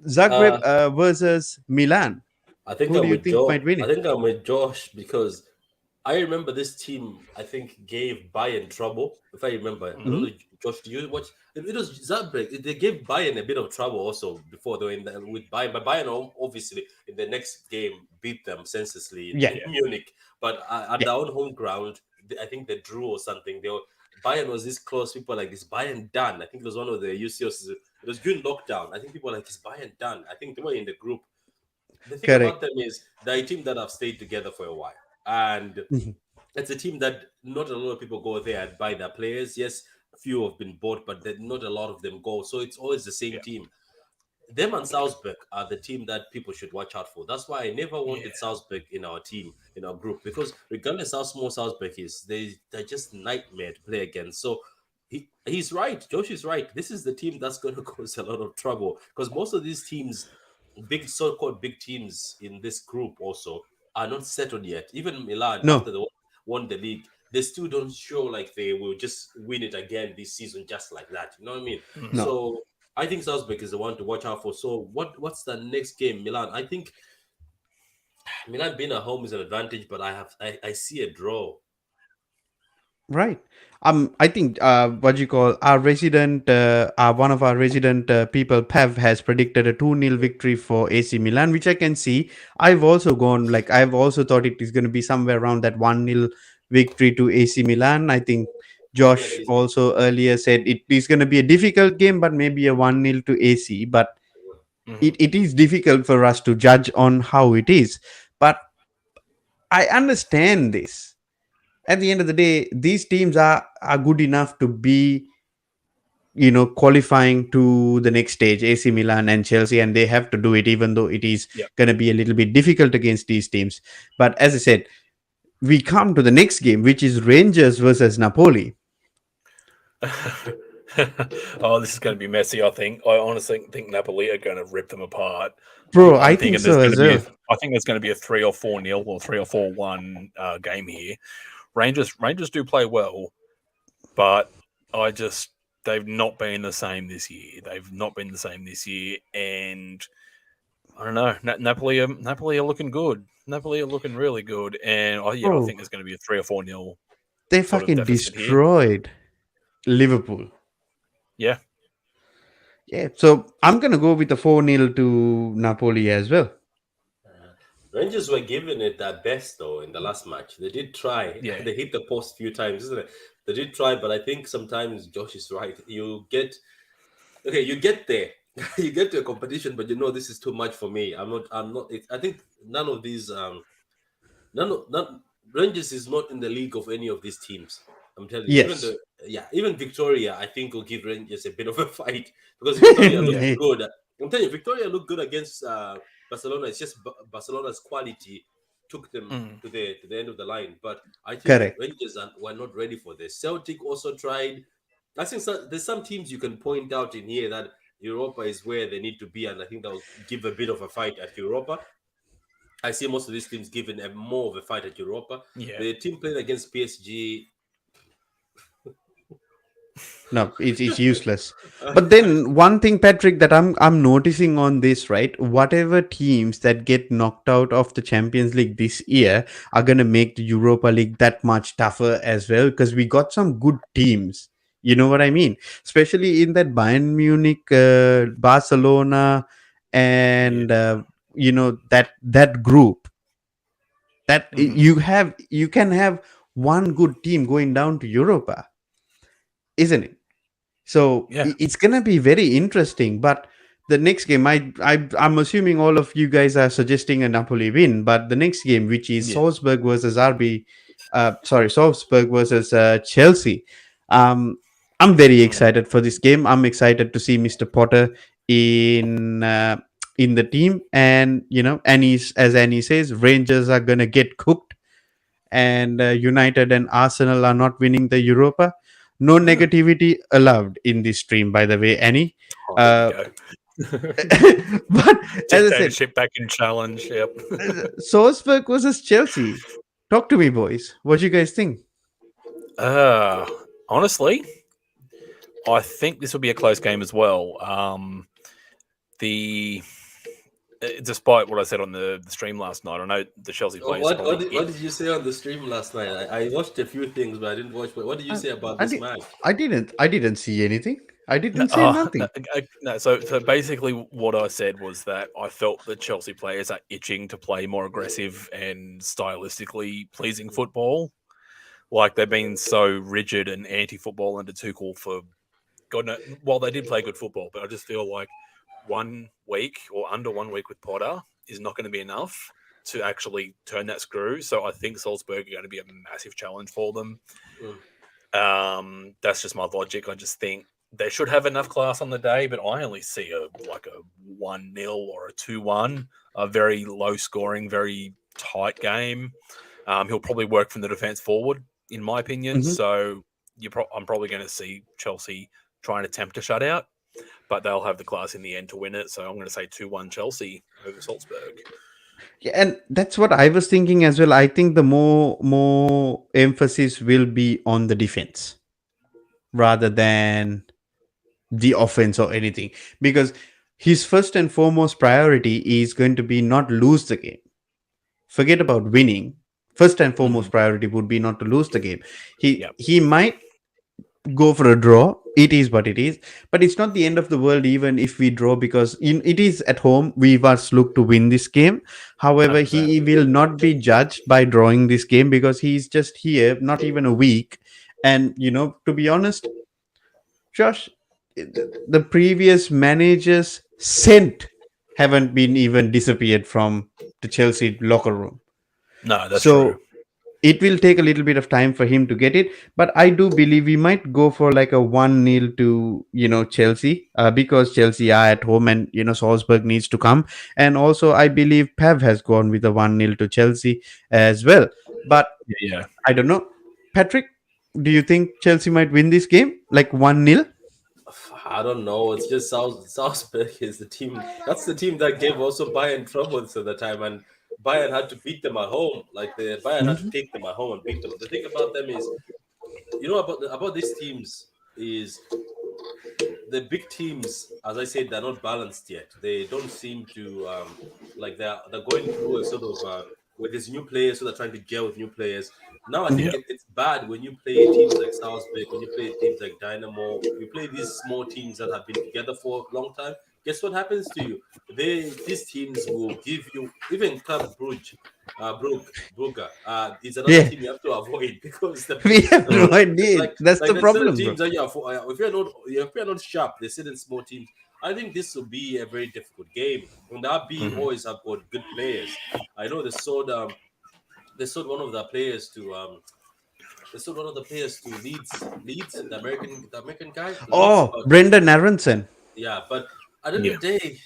Zagreb Uh, versus Milan. I think Who do I'm you with think Joe. might win I it? think I'm with Josh because I remember this team. I think gave Bayern trouble. If I remember, I don't Hmm. know, Josh. Do you watch? It was Zagreb. They gave Bayern a bit of trouble also before they were with Bayern. But Bayern obviously in the next game beat them senselessly Yeah, in Yeah. Munich. But at yeah. their own home ground, I think they drew or something. They were, Bayern was this close. People like this Bayern done. I think it was one of the UCOs. It was during lockdown. I think people were like this Bayern done. I think they were in the group. The thing about Correct. them is they're a team that have stayed together for a while. And Mhm. it's a team that not a lot of people go there and buy their players. Yes, a few have been bought, but not a lot of them go. So it's always the same Yeah. team. Them and Salzburg are the team that people should watch out for. That's why I never Yeah. wanted Salzburg in our team, in our group, because regardless how small Salzburg is, they're just nightmare to play against. So he's right. Josh is right. This is the team that's going to cause a lot of trouble because most of these teams, big so-called big teams in this group, also are not settled yet. Even Milan, after No, they won the league, they still don't show like they will just win it again this season, just like that. You know what I mean? Mhm. no. So I think Salzburg is the one to watch out for. So what's the next game? Milan. I think Milan being at home is an advantage, but I see a draw. Right. I think what you call our resident, one of our resident people, Pav, has predicted a 2-0 victory for AC Milan, which I can see. I've also gone like I've also thought it is going to be somewhere around that 1-0 victory to AC Milan. I think Yeah, Josh this also earlier said it is going to be a difficult game, but maybe a 1-0 to AC. But Mhm. it is difficult for us to judge on how it is. But I understand this. At the end of the day, these teams are good enough to be qualifying to the next stage, AC Milan and Chelsea, and they have to do it, even though it is Yep. going to be a little bit difficult against these teams. But as I said, we come to the next game, which is Rangers versus Napoli. Oh, this is going to be messy. I honestly think Napoli are going to rip them apart. Bro, I I'm think thinking there's so going to as be well. I think there's going to be a 3 or 4 nil or 3 or 4-1 game here. Rangers do play well, but they've not been the same this year. And I don't know. Napoli are looking good. Napoli are looking really good, and I Bro, think there's going to be a 3 or 4 nil they sort of fucking deficit here. destroyed Liverpool. Yeah. Yeah, so I'm going to go with a 4-0 to Napoli as well. Rangers were giving it their best though in the last match. They did try. Yeah. They hit the post a few times, isn't it? They did try, but I think sometimes Josh is right. You get there. You get to a competition, but this is too much for me. I think none of these none Rangers is not in the league of any of these teams. I'm telling you, Yes. even Victoria, I think will give Rangers a bit of a fight because Victoria looks Yeah. good. I'm telling you, Victoria looked good against Barcelona. It's just Barcelona's quality took them to the end of the line. But I think Correct. Rangers were not ready for this. Celtic also tried. I think there's some teams you can point out in here that Europa is where they need to be, and I think they'll give a bit of a fight at Europa. I see most of these teams giving more of a fight at Europa. Yeah. The team playing against PSG. No, it's useless. But then one thing, Patrick, that I'm noticing on this, right? Whatever teams that get knocked out of the Champions League this year are gonna make the Europa League that much tougher as well, because we got some good teams. You know what I mean? Especially in that Bayern Munich, Barcelona, and that group. That you can have one good team going down to Europa, isn't it? So Yeah. it's gonna be very interesting. But the next game, I'm assuming all of you guys are suggesting a Napoli win. But the next game, which is Salzburg versus Salzburg versus Chelsea. I'm very excited for this game. I'm excited to see Mr. Potter in the team, and as Annie says, Rangers are gonna get cooked, and United and Arsenal are not winning the Europa. No negativity allowed in this stream, by the way, Annie. Oh, there you go. But as I said, Dictatorship back in challenge. Yep. Salzburg versus Chelsea. Talk to me, boys. What do you guys think? Honestly, I think this will be a close game as well. Despite what I said on the stream last night, I know the Chelsea players. What did you say on the stream last night? I watched a few things, but I didn't watch. What did you say about this match? I didn't see anything. I didn't say nothing. No, so basically, what I said was that I felt the Chelsea players are itching to play more aggressive and stylistically pleasing football. Like they've been so rigid and anti-football under Tuchel for God knows. Well, they did play good football, but I just feel like 1 week or under 1 week with Potter is not going to be enough to actually turn that screw. So I think Salzburg are going to be a massive challenge for them. That's just my logic. I just think they should have enough class on the day, but I only see a 1-0 or a 2-1, a very low scoring, very tight game. He'll probably work from the defense forward, in my opinion. So I'm probably going to see Chelsea try and attempt a shutout, but they'll have the class in the end to win it. So I'm going to say 2-1 Chelsea over Salzburg. Yeah, and that's what I was thinking as well. I think the more emphasis will be on the defense rather than the offense or anything, because his first and foremost priority is going to be not lose the game. Forget about winning. First and foremost priority would be not to lose the game. He might go for a draw. It is what it is, but it's not the end of the world even if we draw, because it is at home. We must look to win this game. However, he will not be judged by drawing this game because he's just here, not even a week. And to be honest, Josh, the previous managers sent haven't been even disappeared from the Chelsea locker room. No, that's true. it will take a little bit of time for him to get it, but I do believe we might go for like a 1-0 to Chelsea, because Chelsea are at home, and Salzburg needs to come. And also I believe Pav has gone with a 1-0 to Chelsea as well. But Yeah. I don't know, Patrick, do you think Chelsea might win this game like 1-0? I don't know. It's just Salzburg is the team. That's the team that gave also Bayern troubles at the time, and Bayern had to beat them at home. Like the Bayern had to Mhm. take them at home and beat them. The thing about them is, about these teams is the big teams, as I said, they're not balanced yet. They don't seem to like they're going through a sort of with these new players, so they're trying to gel with new players. Now I think Yeah. it's bad when you play teams like Salzburg, when you play teams like Dynamo, you play these small teams that have been together for a long time. Guess what happens to you? These teams will give you even Club Brugge, Brugge. Is another Yeah. team you have to avoid because We have no Mm. idea, like that's the like there's certain problem, bro. teams that if you're not sharp, they sit in small teams. I think this will be a very difficult game. And RB Mhm. always have got good players. I know they sold one of the players to Leeds, the American guy to Leeds, Oh, but Brendan Aronson. yeah, but at the end Yeah. of the day,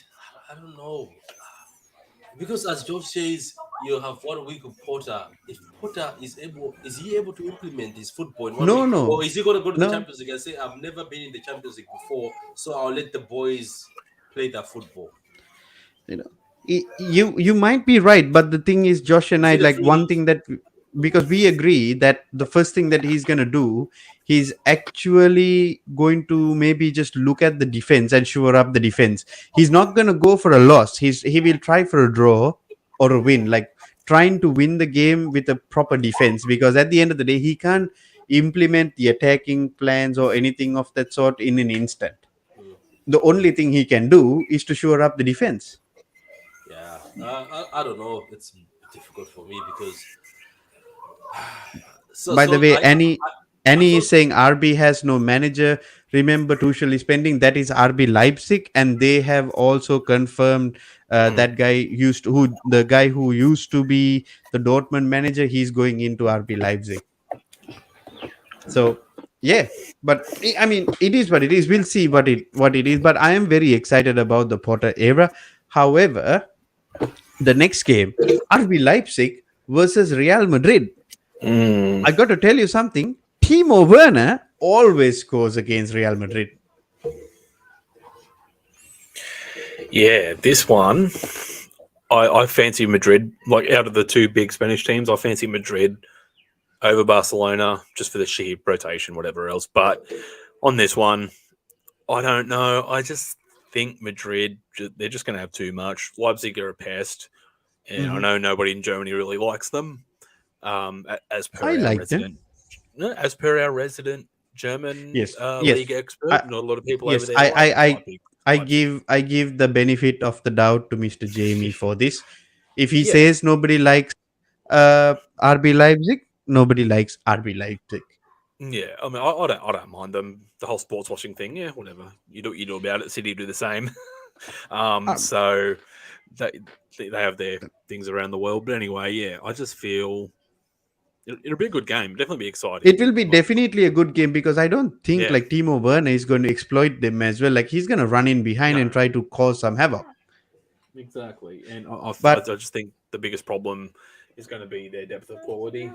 I don't know. Because as George says, you have 1 week of Potter. If Potter is he able to implement his football in one No, week? Or no, is he going to go to the no. Champions League and say, I've never been in the Champions League before, so I'll let the boys play that football? you know you might be right, but the thing is, Josh and Is I, it a like, free one hit? thing that because we agree that the first thing that he's going to do, he's actually going to maybe just look at the defense and shore up the defense. He's not going to go for a loss. He will try for a draw or a win, like trying to win the game with a proper defense, because at the end of the day he can't implement the attacking plans or anything of that sort in an instant. Hmm. The only thing he can do is to shore up the defense. Yeah, I don't know. It's difficult for me because so By the so way, I, I Annie is thought. saying RB has no manager. Remember, Tuchel is pending. That is RB Leipzig, and they have also confirmed Mhm. that guy the guy who used to be the Dortmund manager. He's going into RB Leipzig. So yeah, but I mean, it is what it is. We'll see what it is. But I am very excited about the Potter era. However, the next game, RB Leipzig versus Real Madrid. Mm. I got to tell you something. Timo Werner always scores against Real Madrid. Yeah, this one, I fancy Madrid. Like out of the two big Spanish teams, I fancy Madrid over Barcelona just for the sheer rotation, whatever else. But on this one, I don't know. I just think Madrid, they're just going to have too much. Leipzig are a pest, and I Mhm. know nobody in Germany really likes them. As I per our like them. resident, no, as per our resident German Yes, league yes, expert, I, not a lot of people over yes. there like Leipzig. I Leipzig. give the benefit of the doubt to Mr. Jamie for this. If he Yeah, says nobody likes RB Leipzig, nobody likes RB Leipzig. yeah. I mean, I don't mind them. The whole sports washing thing, yeah, whatever. You do what you do about it. City do the same. Um, So they they have their things around the world. But anyway, yeah, I just feel it'll be a good game. Definitely be exciting. it will be definitely a good game, because I don't think Yeah, like Timo Werner is going to exploit them as well. Like, he's going to run in behind no, and try to cause some havoc. exactly. And I But just think the biggest problem is going to be their depth of quality.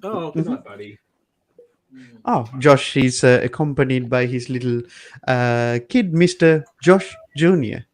Oh, good mhm. night, buddy. Oh, Josh is accompanied by his little kid, Mr. Josh Jr.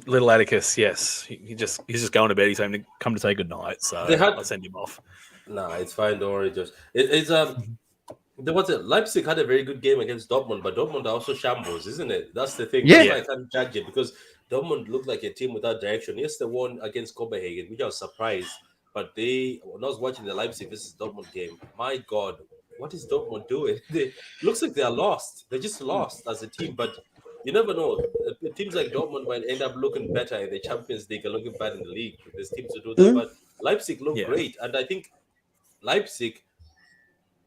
Little Atticus, yes, he's just going to bed. He's saying to come to say good night, They so had I send him off. Nah, it's fine. Don't worry, Josh. It's there was Leipzig had a very good game against Dortmund, but Dortmund are also shambles, isn't it? That's the thing. That's Yeah, why Yeah, I can't judge it because Dortmund looked like a team without direction. Yes, they won against Copenhagen, which I was surprised. But when I was watching the Leipzig versus Dortmund game, my God, what is Dortmund doing? They looks like they are lost. They're just lost as a team. But you never know. Teams like Dortmund might end up looking better in the Champions League and looking bad in the league. There's teams who do that. mm, But Leipzig look yeah, great, and I think Leipzig,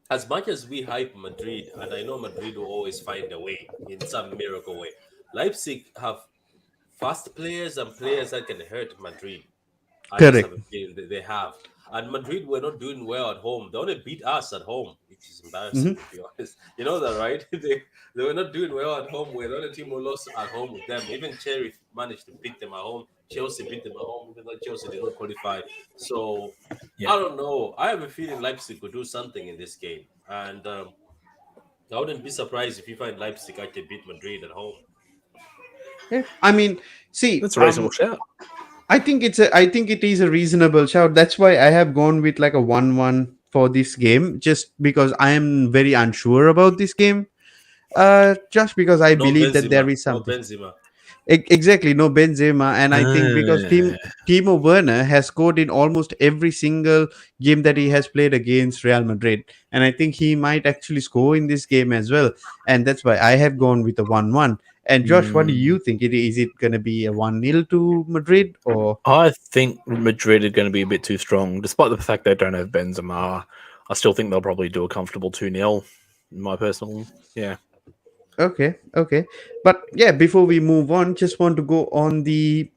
as much as we hype Madrid, and I know Madrid will always find a way in some miracle way, Leipzig have fast players and players that can hurt Madrid. I just have Correct. a feeling that they have. And Madrid were not doing well at home. They only beat us at home, which is embarrassing Hmm. to be honest. You know that, right? They were not doing well at home. We're the only team who lost at home with them. Even Cherry managed to beat them at home. Chelsea beat them at home, even though Chelsea did not qualify. So Yeah. I don't know. I have a feeling Leipzig could do something in this game. And I wouldn't be surprised if you find Leipzig actually beat Madrid at home. Yeah. I mean, see, That's a reasonable shout. I think it is a reasonable shout. That's why I have gone with like a 1-1 for this game, just because I am very unsure about this game. Just because I No believe that there Benzema. is No something. Benzema. Exactly, no Benzema, and I think because Ah, Timo Werner has scored in almost every single game that he has played against Real Madrid, and I think he might actually score in this game as well, and that's why I have gone with a 1-1. And Josh, what do mm, you think? Is it going to be a 1-0 to Madrid or? I think Madrid are going to be a bit too strong, despite the fact they don't have Benzema. I still think they'll probably do a comfortable 2-0. My personal, yeah, Okay, okay. But yeah, before we move on, just want to go on the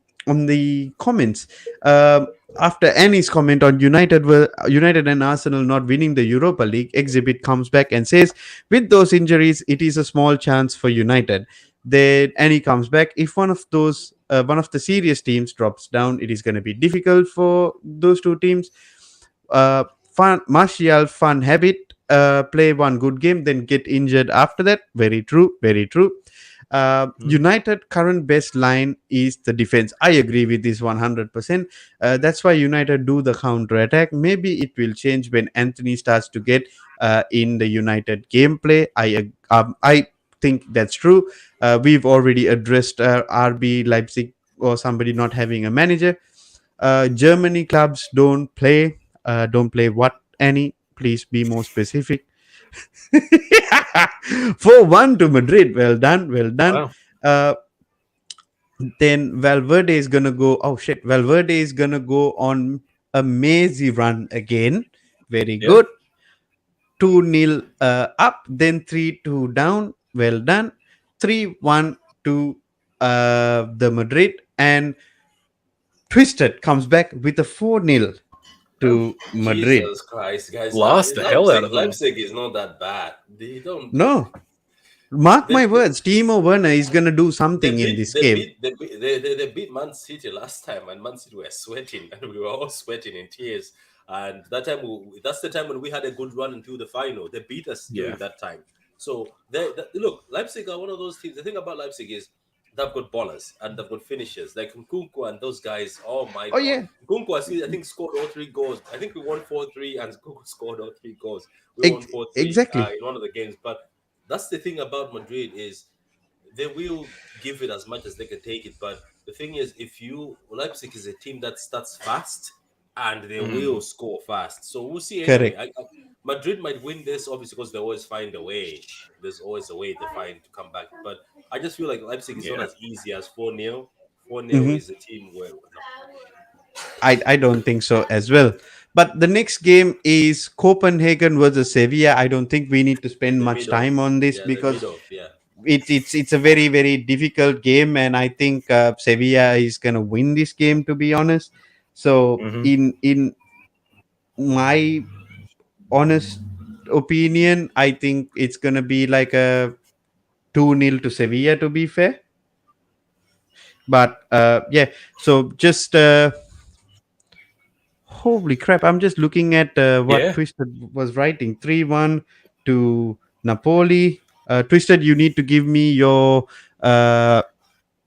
comments. After Annie's comment on United and Arsenal not winning the Europa League, Exhibit comes back and says, with those injuries, it is a small chance for United. Then Annie comes back. If one of the serious teams drops down, it is going to be difficult for those two teams. Fun habit, play one good game then get injured after that. Very true, very true. Mhm. United current best line is the defense. I agree with this 100%. That's why United do the counter attack. Maybe it will change when Anthony starts to get in the United gameplay. I think that's true. We've already addressed RB Leipzig or somebody not having a manager. Germany clubs don't play what, any? Please be more specific. 4-1 to Madrid. Well done, well done. Wow. Uh, then Valverde is gonna go. Oh shit, Valverde is gonna go on a mazy run again. Very Yeah. good. 2-0 up, then 3-2 down. Well done. 3-1 to the Madrid, and Twisted comes back with a 4-0 Oh, to Madrid. Jesus Christ, guys! Blast the hell out Leipzig, of them. Leipzig is not that bad. They don't. No, mark They, my they, words, Timo Werner is gonna do something in this game. they beat Man City last time, and Man City were sweating, and we were all sweating in tears. And that time, that's the time when we had a good run into the final. They beat us Yeah. during that time. So look, Leipzig are one of those teams. The thing about Leipzig is they've got ballers and they've got finishers like Nkunku and those guys. Oh my Oh god, yeah, Nkunku I think scored all three goals. I think we won 4-3, and Nkunku scored all three goals. We won 4-3 exactly. in one of the games, but that's the thing about Madrid is they will give it as much as they can take it. But the thing is, if you Leipzig is a team that starts fast and they will Mm. score fast. So we'll see anyway. Correct. Madrid might win this obviously because they always find a way. There's always a way they find to come back. But I just feel like Leipzig is not Yeah. as easy as 4-0. 4-0 Hmm. is a team where no. I don't think so as well. But the next game is Copenhagen versus Sevilla. I don't think we need to spend The much mid time off. on this Yeah, the mid because off, yeah. it's a very difficult game, and I think Sevilla is gonna win this game. To be honest, so Hmm. in my honest opinion, I think it's gonna be like a 2-0 to Sevilla. To be fair, but yeah. So just holy crap! I'm just looking at what Yeah. Twisted was writing. 3-1 to Napoli. Twisted, you need to give me uh,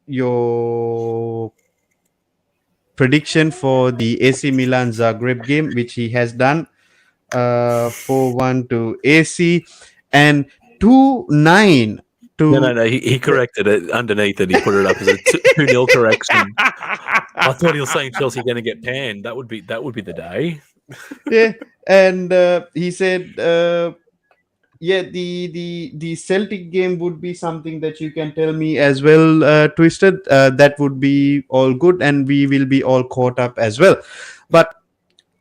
your prediction for the AC Milan Zagreb game, which he has done. 4-1 to AC and 2-9 No, to no, no. He corrected it underneath it. He put it up as a 2-0 correction. I thought he was saying Chelsea are going to get panned. That would be the day. yeah, and he said yeah, the Celtic game would be something that you can tell me as well, Twisted. That would be all good, and we will be all caught up as well. But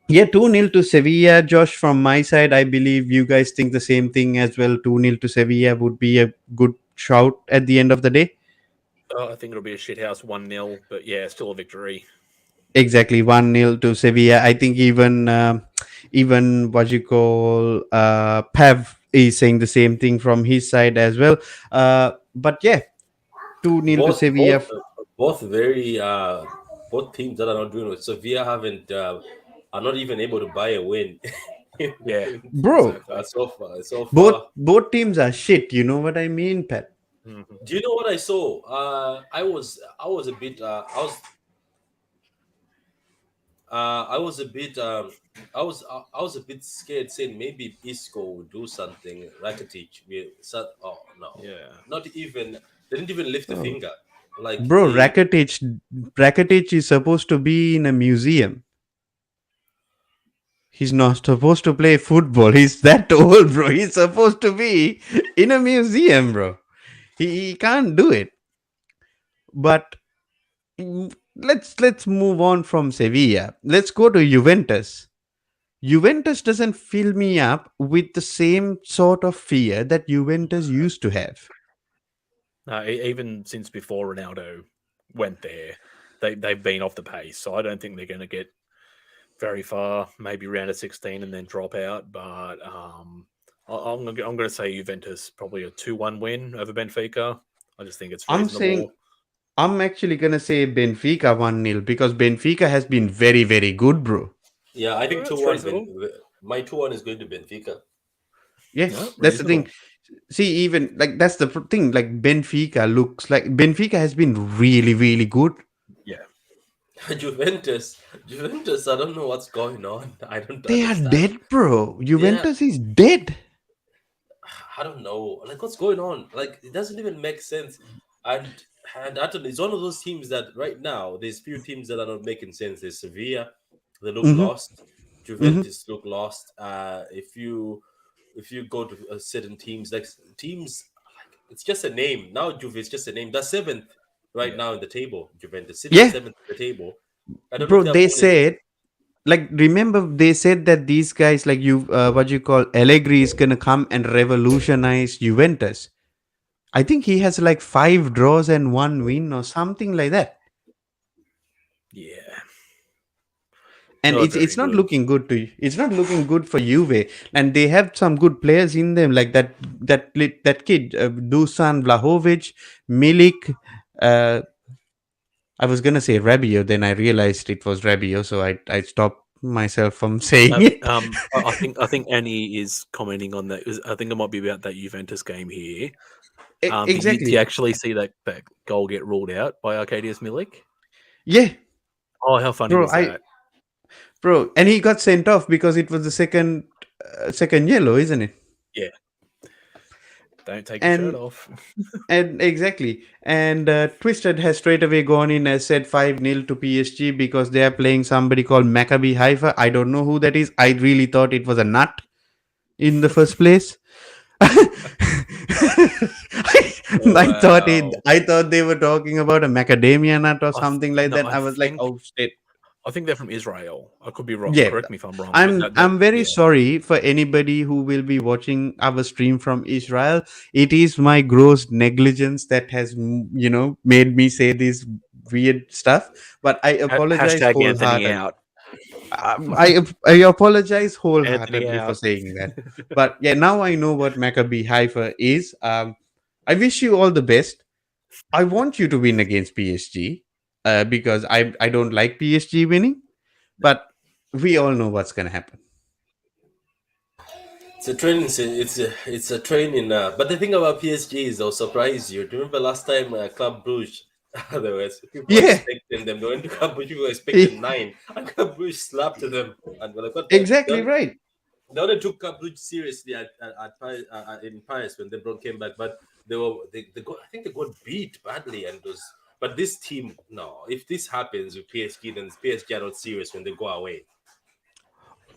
yeah, 2-0 to Sevilla, Josh. From my side, I believe you guys think the same thing as well. 2-0 to Sevilla would be a good shout at the end of the day. Oh, I think it'll be a shithouse 1-0, but yeah, still a victory. Exactly, 1-0 to Sevilla. I think even what you call Pav is saying the same thing from his side as well. But yeah, 2-0 to Sevilla. Both very both teams that are not doing it. Sevilla haven't are not even able to buy a win. Yeah, Bro, exactly. So far, so both far. both teams are shit. You know what I mean, Pat? Mhm. Do you know what I saw? I was a bit I was a bit I was a bit scared saying maybe Isco would do something. Rakitic oh no. Yeah. Not even they didn't even lift a Oh, finger. Like bro, they Rakitic is supposed to be in a museum. He's not supposed to play football. He's that old, bro. He's supposed to be in a museum, bro. He can't do it. But let's move on from Sevilla. Let's go to Juventus. Juventus doesn't fill me up with the same sort of fear that Juventus used to have. Even since before Ronaldo went there, they've been off the pace. So I don't think they're going to get very far. Maybe round of 16 and then drop out. But I'm going to say Juventus probably a 2-1 win over Benfica. I just think it's I'm saying reasonable. I'm actually gonna say Benfica 1-0 because Benfica has been very, very good, bro. yeah, I think two That's one. reasonable. My 2-1 is going to Benfica. Yeah, No, that's the thing. reasonable. See, even like that's the thing. Like Benfica has been really, really good. Yeah. Juventus. I don't know what's going on. I don't They are understand. dead, bro. Yeah, Juventus is dead. I don't know. Like, what's going on? Like, it doesn't even make sense. And I don't know. It's one of those teams that right now there's few teams that are not making sense. There's Sevilla, they look Mm-hmm. lost. Mm-hmm. Juventus look lost. If you go to certain teams, like teams, like it's just a name now. Juve is just a name. That's seventh right Yeah. now in the table. Juventus sitting Yeah, seventh in the table. I don't know if bro. they're They pulling. said like remember they said that these guys like you what you call Allegri is gonna come and revolutionize Juventus. I think he has like 5 draws and 1 win or something like that. Yeah. And Not it's very not good. looking good to it's not looking good for Juve, and they have some good players in them like that kid Dusan Vlahovic, Milik. uh, I was gonna say Rabiot, then I realized it was Rabiot, so I stopped myself from saying it. I think Annie is commenting on that. I think it might be about that Juventus game here. Do you Exactly. actually see that goal get ruled out by Arkadiusz Milik? Yeah, Oh, how funny bro. was I that? bro, and he got sent off because it was the second yellow, isn't it? Yeah. Don't take your shirt And off. And exactly. And Twisted has straight away gone in and said 5-0 to PSG because they are playing somebody called Maccabi Haifa. I don't know who that is. I really thought it was a nut in the first place. Wow. I thought they were talking about a macadamia nut or something like No, that. I was like, oh shit. I think they're from Israel. I could be wrong. Yeah, Correct me if I'm wrong. But I'm very yeah. sorry for anybody who will be watching our stream from Israel. It is my gross negligence that has made me say this weird stuff. But I apologize Hashtag Anthony wholeheartedly. out. I apologize Anthony wholeheartedly for out. saying that. But yeah, now I know what Maccabi Haifa is. I wish you all the best. I want you to win against PSG because I don't like PSG winning, but we all know what's gonna happen. It's a training. It's a training. But the thing about PSG is they'll surprise you. Do you remember last time Club Brugge? There was people Yeah, expecting them. They went to Club Brugge. People were expecting nine, and Club Brugge slapped them. And we're like, what the? exactly right. They only took Club Brugge seriously at Paris, in Paris when LeBron came back. But they got. I think they got beat badly, and it was. But this team, no. If this happens with PSG, then PSG are not serious when they go away.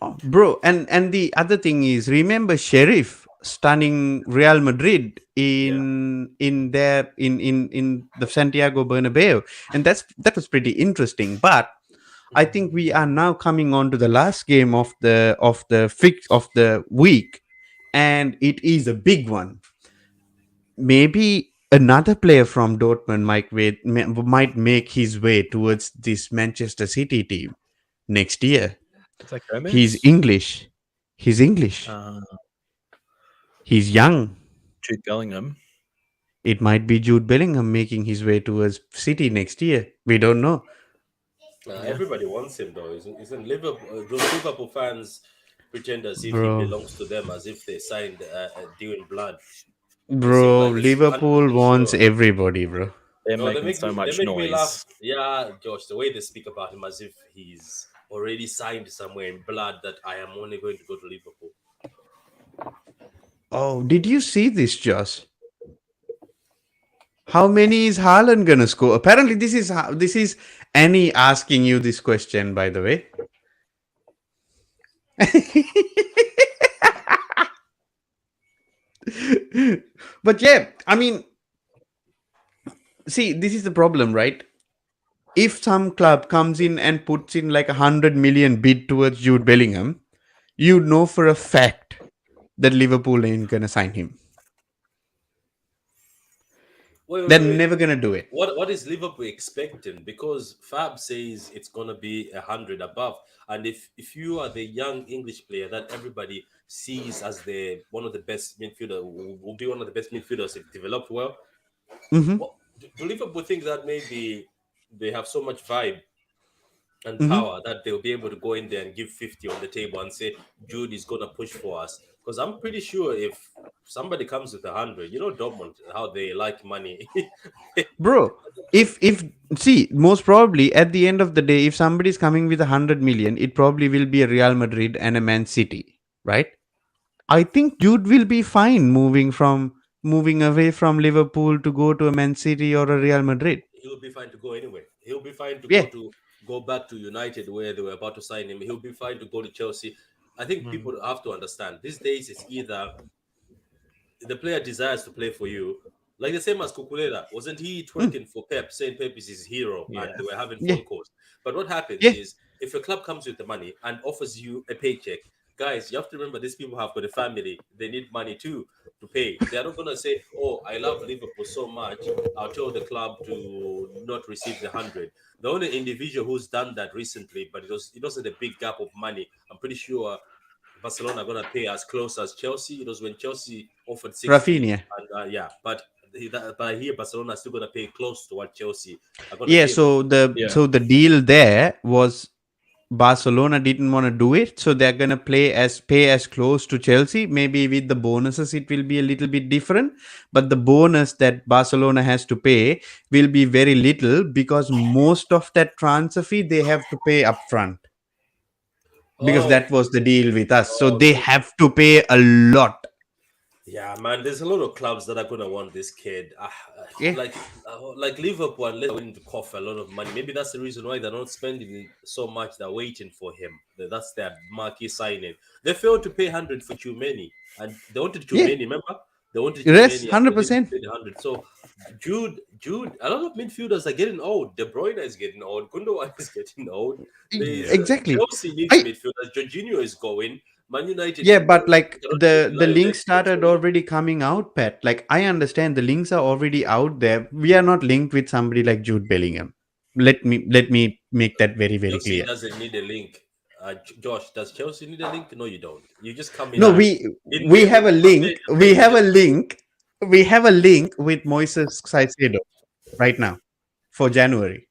Oh, bro, and the other thing is, remember Sheriff stunning Real Madrid Yeah. in the Santiago Bernabeu, and that was pretty interesting. But I think we are now coming on to the last game of the week, and it is a big one. Maybe another player from Dortmund might make his way towards this Manchester City team next year. Is that He's Gomez? English. He's English. Uh, He's young. Jude Bellingham. It might be Jude Bellingham making his way towards City next year. We don't know. Yeah. Everybody wants him though. Isn't Liverpool? Those Liverpool fans pretend as if he Bro. belongs to them, as if they signed a deal in blood. They seem Bro, like they're Liverpool 100% wants sure. everybody, bro. They're No, making so they much make me laugh. noise. Yeah, Josh, the way they speak about him as if he's already signed somewhere in blood that I am only going to go to Liverpool. Oh, did you see this, Josh? How many is Haaland gonna score? Apparently, this is Annie asking you this question, by the way. But yeah, I mean, see, this is the problem, right? If some club comes in and puts in like 100 million bid towards Jude Bellingham, you know for a fact that Liverpool ain't gonna sign him. They're Wait. never gonna do it. What is Liverpool expecting? Because Fab says it's gonna be 100 above, and if you are the young English player that everybody sees as the one of the best midfielder, will be one of the best midfielders if developed well. Mm-hmm. Do Liverpool think that maybe they have so much vibe and Mm-hmm. power that they'll be able to go in there and give 50 on the table and say Jude is gonna push for us? Because I'm pretty sure if somebody comes with 100, you know Dortmund how they like money. Bro, if see, most probably at the end of the day, if somebody's coming with 100 million, it probably will be a Real Madrid and a Man City, right? I think Jude will be fine moving away from Liverpool to go to a Man City or a Real Madrid. He'll be fine to go anyway. He'll be fine to Yeah. go back to United where they were about to sign him. He'll be fine to go to Chelsea. I think people have to understand these days it's either the player desires to play for you, like the same as Kukulera. Wasn't he twerking for Pep, saying Pep is his hero, Yeah. and they were having Yeah. phone calls? But what happens Yeah. is if a club comes with the money and offers you a paycheck, guys, you have to remember these people have got a family. They need money too to pay. They are not gonna say, "Oh, I love Liverpool so much. I'll tell the club to not receive the 100." The only individual who's done that recently, but it wasn't a big gap of money. I'm pretty sure Barcelona are gonna pay as close as Chelsea. It was when Chelsea offered 60, Rafinha. and yeah, but here Barcelona are still gonna pay close to what Chelsea are gonna Yeah, pay. so the deal there was Barcelona didn't want to do it, so they're gonna pay as close to Chelsea. Maybe with the bonuses, it will be a little bit different, but the bonus that Barcelona has to pay will be very little because most of that transfer fee they have to pay upfront because Oh, that was the deal with us. So oh, they so have to pay a lot. yeah, man. There's a lot of clubs that are gonna want this kid. Yeah. Like Liverpool, unless they're willing to cough a lot of money. Maybe that's the reason why they're not spending so much. They're waiting for him. That's their marquee signing. They failed to pay 100 for Chumeni, and they wanted Yeah. Chumeni. Remember, they wanted Yes, Chumeni, and they didn't 100%. pay the 100. So Jude. A lot of midfielders are getting old. De Bruyne is getting old. Gundogan is getting old. Exactly. Chelsea needs midfielders. Jorginho is going. Man United. Yeah, but like cannot the rely on links them started financially. already coming out, Pat. Like I understand the links are already out there. We are not linked with somebody like Jude Bellingham. Let me make that very very Chelsea clear. doesn't need a link. Josh, does Chelsea need a link? No, you don't. You just come in No, and in we have a link. We you have a just link. We have a link with Moises Caicedo right now for January.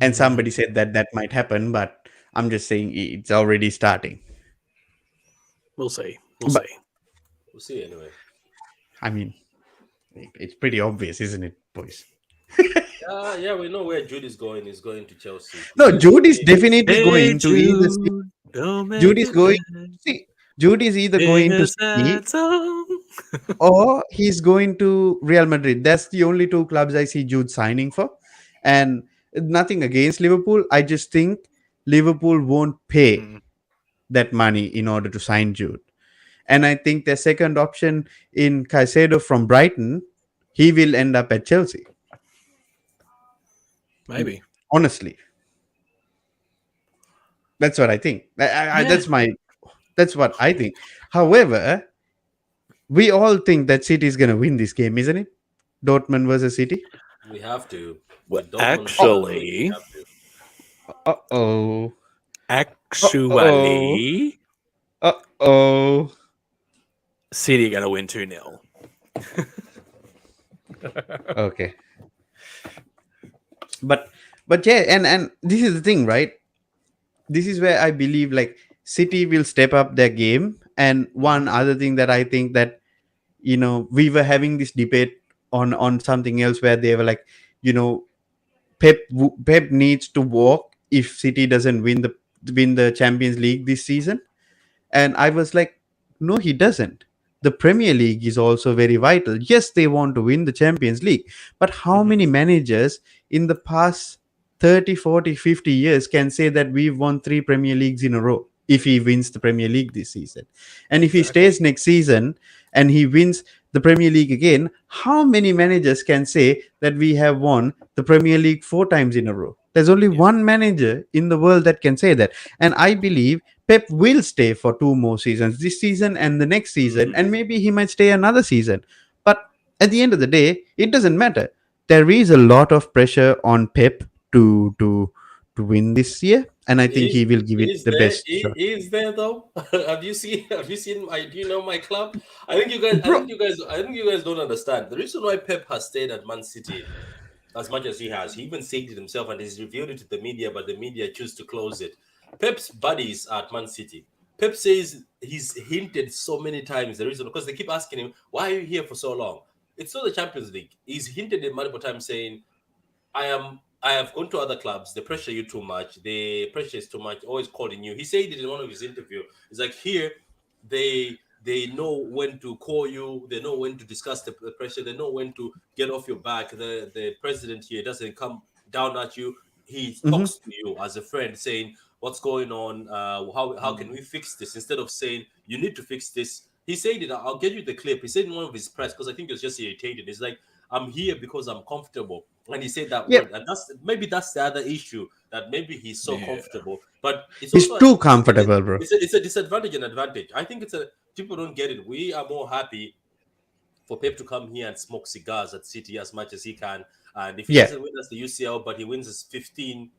And somebody said that that might happen, but I'm just saying it's already starting. We'll see. We'll But- see. we'll see anyway. I mean, it's pretty obvious, isn't it, boys? Yeah, we know where Jude is going. He's going to Chelsea. No, Jude is definitely going to either. Don't make Jude is it going. bad. See, Jude is either Sing going to a City sad song. or he's going to Real Madrid. That's the only two clubs I see Jude signing for. And nothing against Liverpool. I just think Liverpool won't pay Mm. that money in order to sign Jude. And I think the second option in Caicedo from Brighton, he will end up at Chelsea. Maybe. Honestly, that's what I think. That's what I think. However, we all think that City is going to win this game, isn't it? Dortmund versus City? We have to. Well, With Dortmund Oh, performing, we actually, have to. uh-oh. Uh-oh. actually, Uh-oh. City are going to win 2-0. Okay. But yeah, and this is the thing, right? This is where I believe like City will step up their game. And one other thing that I think that, we were having this debate on something else where they were like, you know, Pep needs to walk if City doesn't win the Champions League this season. And I was like, no, he doesn't. The Premier League is also very vital. Yes, they want to win the Champions League. But how Mhm. many managers in the past 30, 40, 50 years can say that we've won three Premier Leagues in a row if he wins the Premier League this season? And if he Exactly. stays next season and he wins the Premier League again, how many managers can say that we have won the Premier League four times in a row? There's only Yeah. one manager in the world that can say that. And I believe Pep will stay for two more seasons, this season and the next season, Mhm. and maybe he might stay another season. But at the end of the day, it doesn't matter. There is a lot of pressure on Pep to to to win this year, and I think he will give it the best shot. Is there though? Have you seen? Have you seen my? Do you know my club? I think you guys. I Bro, think you guys. I think you guys don't understand the reason why Pep has stayed at Man City as much as he has. He even said it himself and he's revealed it to the media, but the media choose to close it. Pep's buddies at Man City. Pep says he's hinted so many times the reason because they keep asking him, "Why are you here for so long?" It's not the Champions League. He's hinted it multiple times, saying, I have gone to other clubs. They pressure you too much. The pressure is too much. Always calling you. He said it in one of his interview. It's like here, they know when to call you. They know when to discuss the pressure. They know when to get off your back. The president here doesn't come down at you. He mhm. talks to you as a friend, saying what's going on. How can we fix this? Instead of saying you need to fix this, he said it. I'll get you the clip. He said in one of his press because I think he was just irritated. It's like I'm here because I'm comfortable. And he said that Yep, word. And that's the other issue that maybe he's so Yeah. comfortable. But it's he's also too comfortable, bro. it's a disadvantage and advantage. I think it's a people don't get it. We are more happy for Pep to come here and smoke cigars at City as much as he can. And if he Yeah, doesn't win us the UCL, but he wins his 15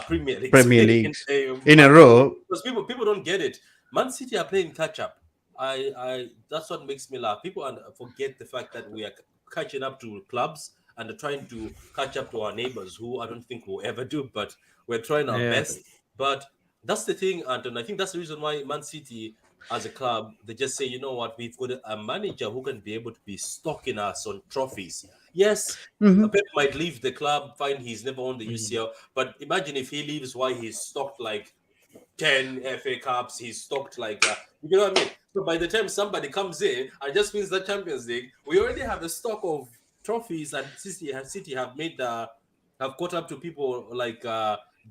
Premier Leagues Premier in Leagues a in a month, row. because people don't get it. Man City are playing catch up. I that's what makes me laugh. People forget the fact that we are catching up to clubs and are trying to catch up to our neighbors, who I don't think we'll ever do, but we're trying our Yeah. best. But that's the thing, Anton. I think that's the reason why Man City as a club, they just say, you know what, we've got a manager who can be able to be stocking us on trophies. Yes, Mhm. Pep might leave the club, find he's never won the Mhm. UCL, but imagine if he leaves why he's stocked like 10 FA Cups, he's stocked like, you know what I mean? So by the time somebody comes in and just wins the Champions League, we already have a stock of trophies, and City have made have caught up to people like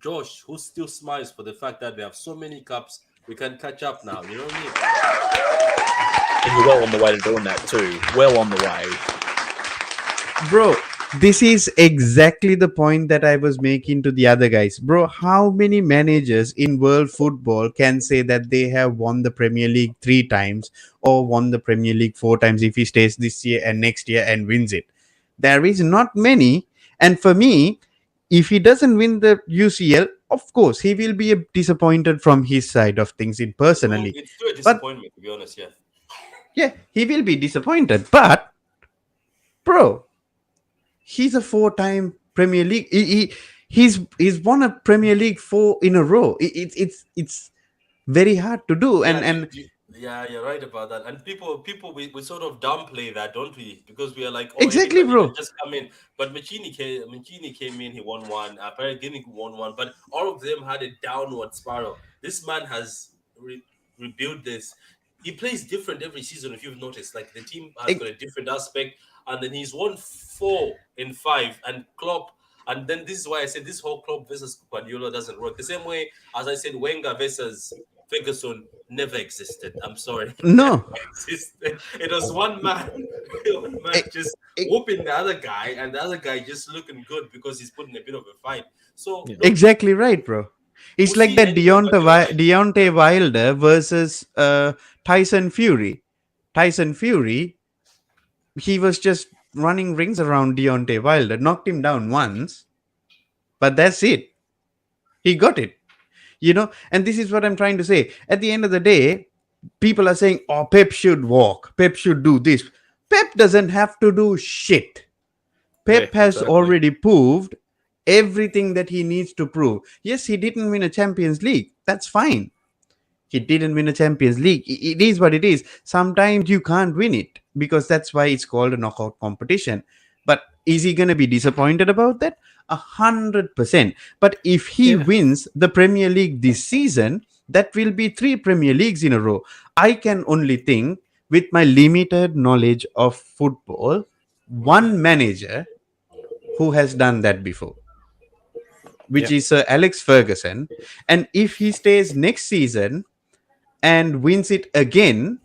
Josh, who still smiles for the fact that they have so many cups. We can catch up now. You know what I mean? And you're well on the way to doing that too. Well on the way. Bro, this is exactly the point that I was making to the other guys. Bro, how many managers in world football can say that they have won the Premier League three times or won the Premier League four times if he stays this year and next year and wins it? There is not many. And for me, if he doesn't win the UCL, of course, he will be disappointed from his side of things in personally. It's still a But disappointment, to be honest. Yeah. yeah, he will be disappointed. But, bro, he's a four-time Premier League. He's won a Premier League four in a row. It's very hard to do. Yeah, And yeah, you're right about that. And people, we sort of downplay that, don't we? Because we are like, oh, exactly, anybody can bro. just come in. But Mancini came in, he won one. Pellegrini won one. But all of them had a downward spiral. This man has rebuilt this. He plays different every season, if you've noticed. Like the team has E- got a different aspect, and then he's won 4 in 5. And Klopp, and then this is why I said this whole Klopp versus Guardiola doesn't work. The same way as I said Wenger versus Ferguson never existed. I'm sorry, it never No, existed. It was one man, one man E- just e- whooping the other guy, and the other guy just looking good because he's putting a bit of a fight. So Yeah. look, exactly right, bro. It's we'll like see that anyway. But you're right. Deontay Wilder versus Tyson Fury. Tyson Fury, he was just running rings around Deontay Wilder, knocked him down once, but that's it. He got it. And this is what I'm trying to say. At the end of the day, people are saying, oh, Pep should walk. Pep should do this. Pep doesn't have to do shit. Yeah, Pep has exactly. already proved everything that he needs to prove. Yes, he didn't win a Champions League. That's fine. He didn't win a Champions League. It is what it is. Sometimes you can't win it because that's why it's called a knockout competition. But is he going to be disappointed about that? 100%. But if he Yeah. wins the Premier League this season, that will be 3 Premier Leagues in a row. I can only think, with my limited knowledge of football, one manager who has done that before, which Yeah. is Alex Ferguson. And if he stays next season and wins it again,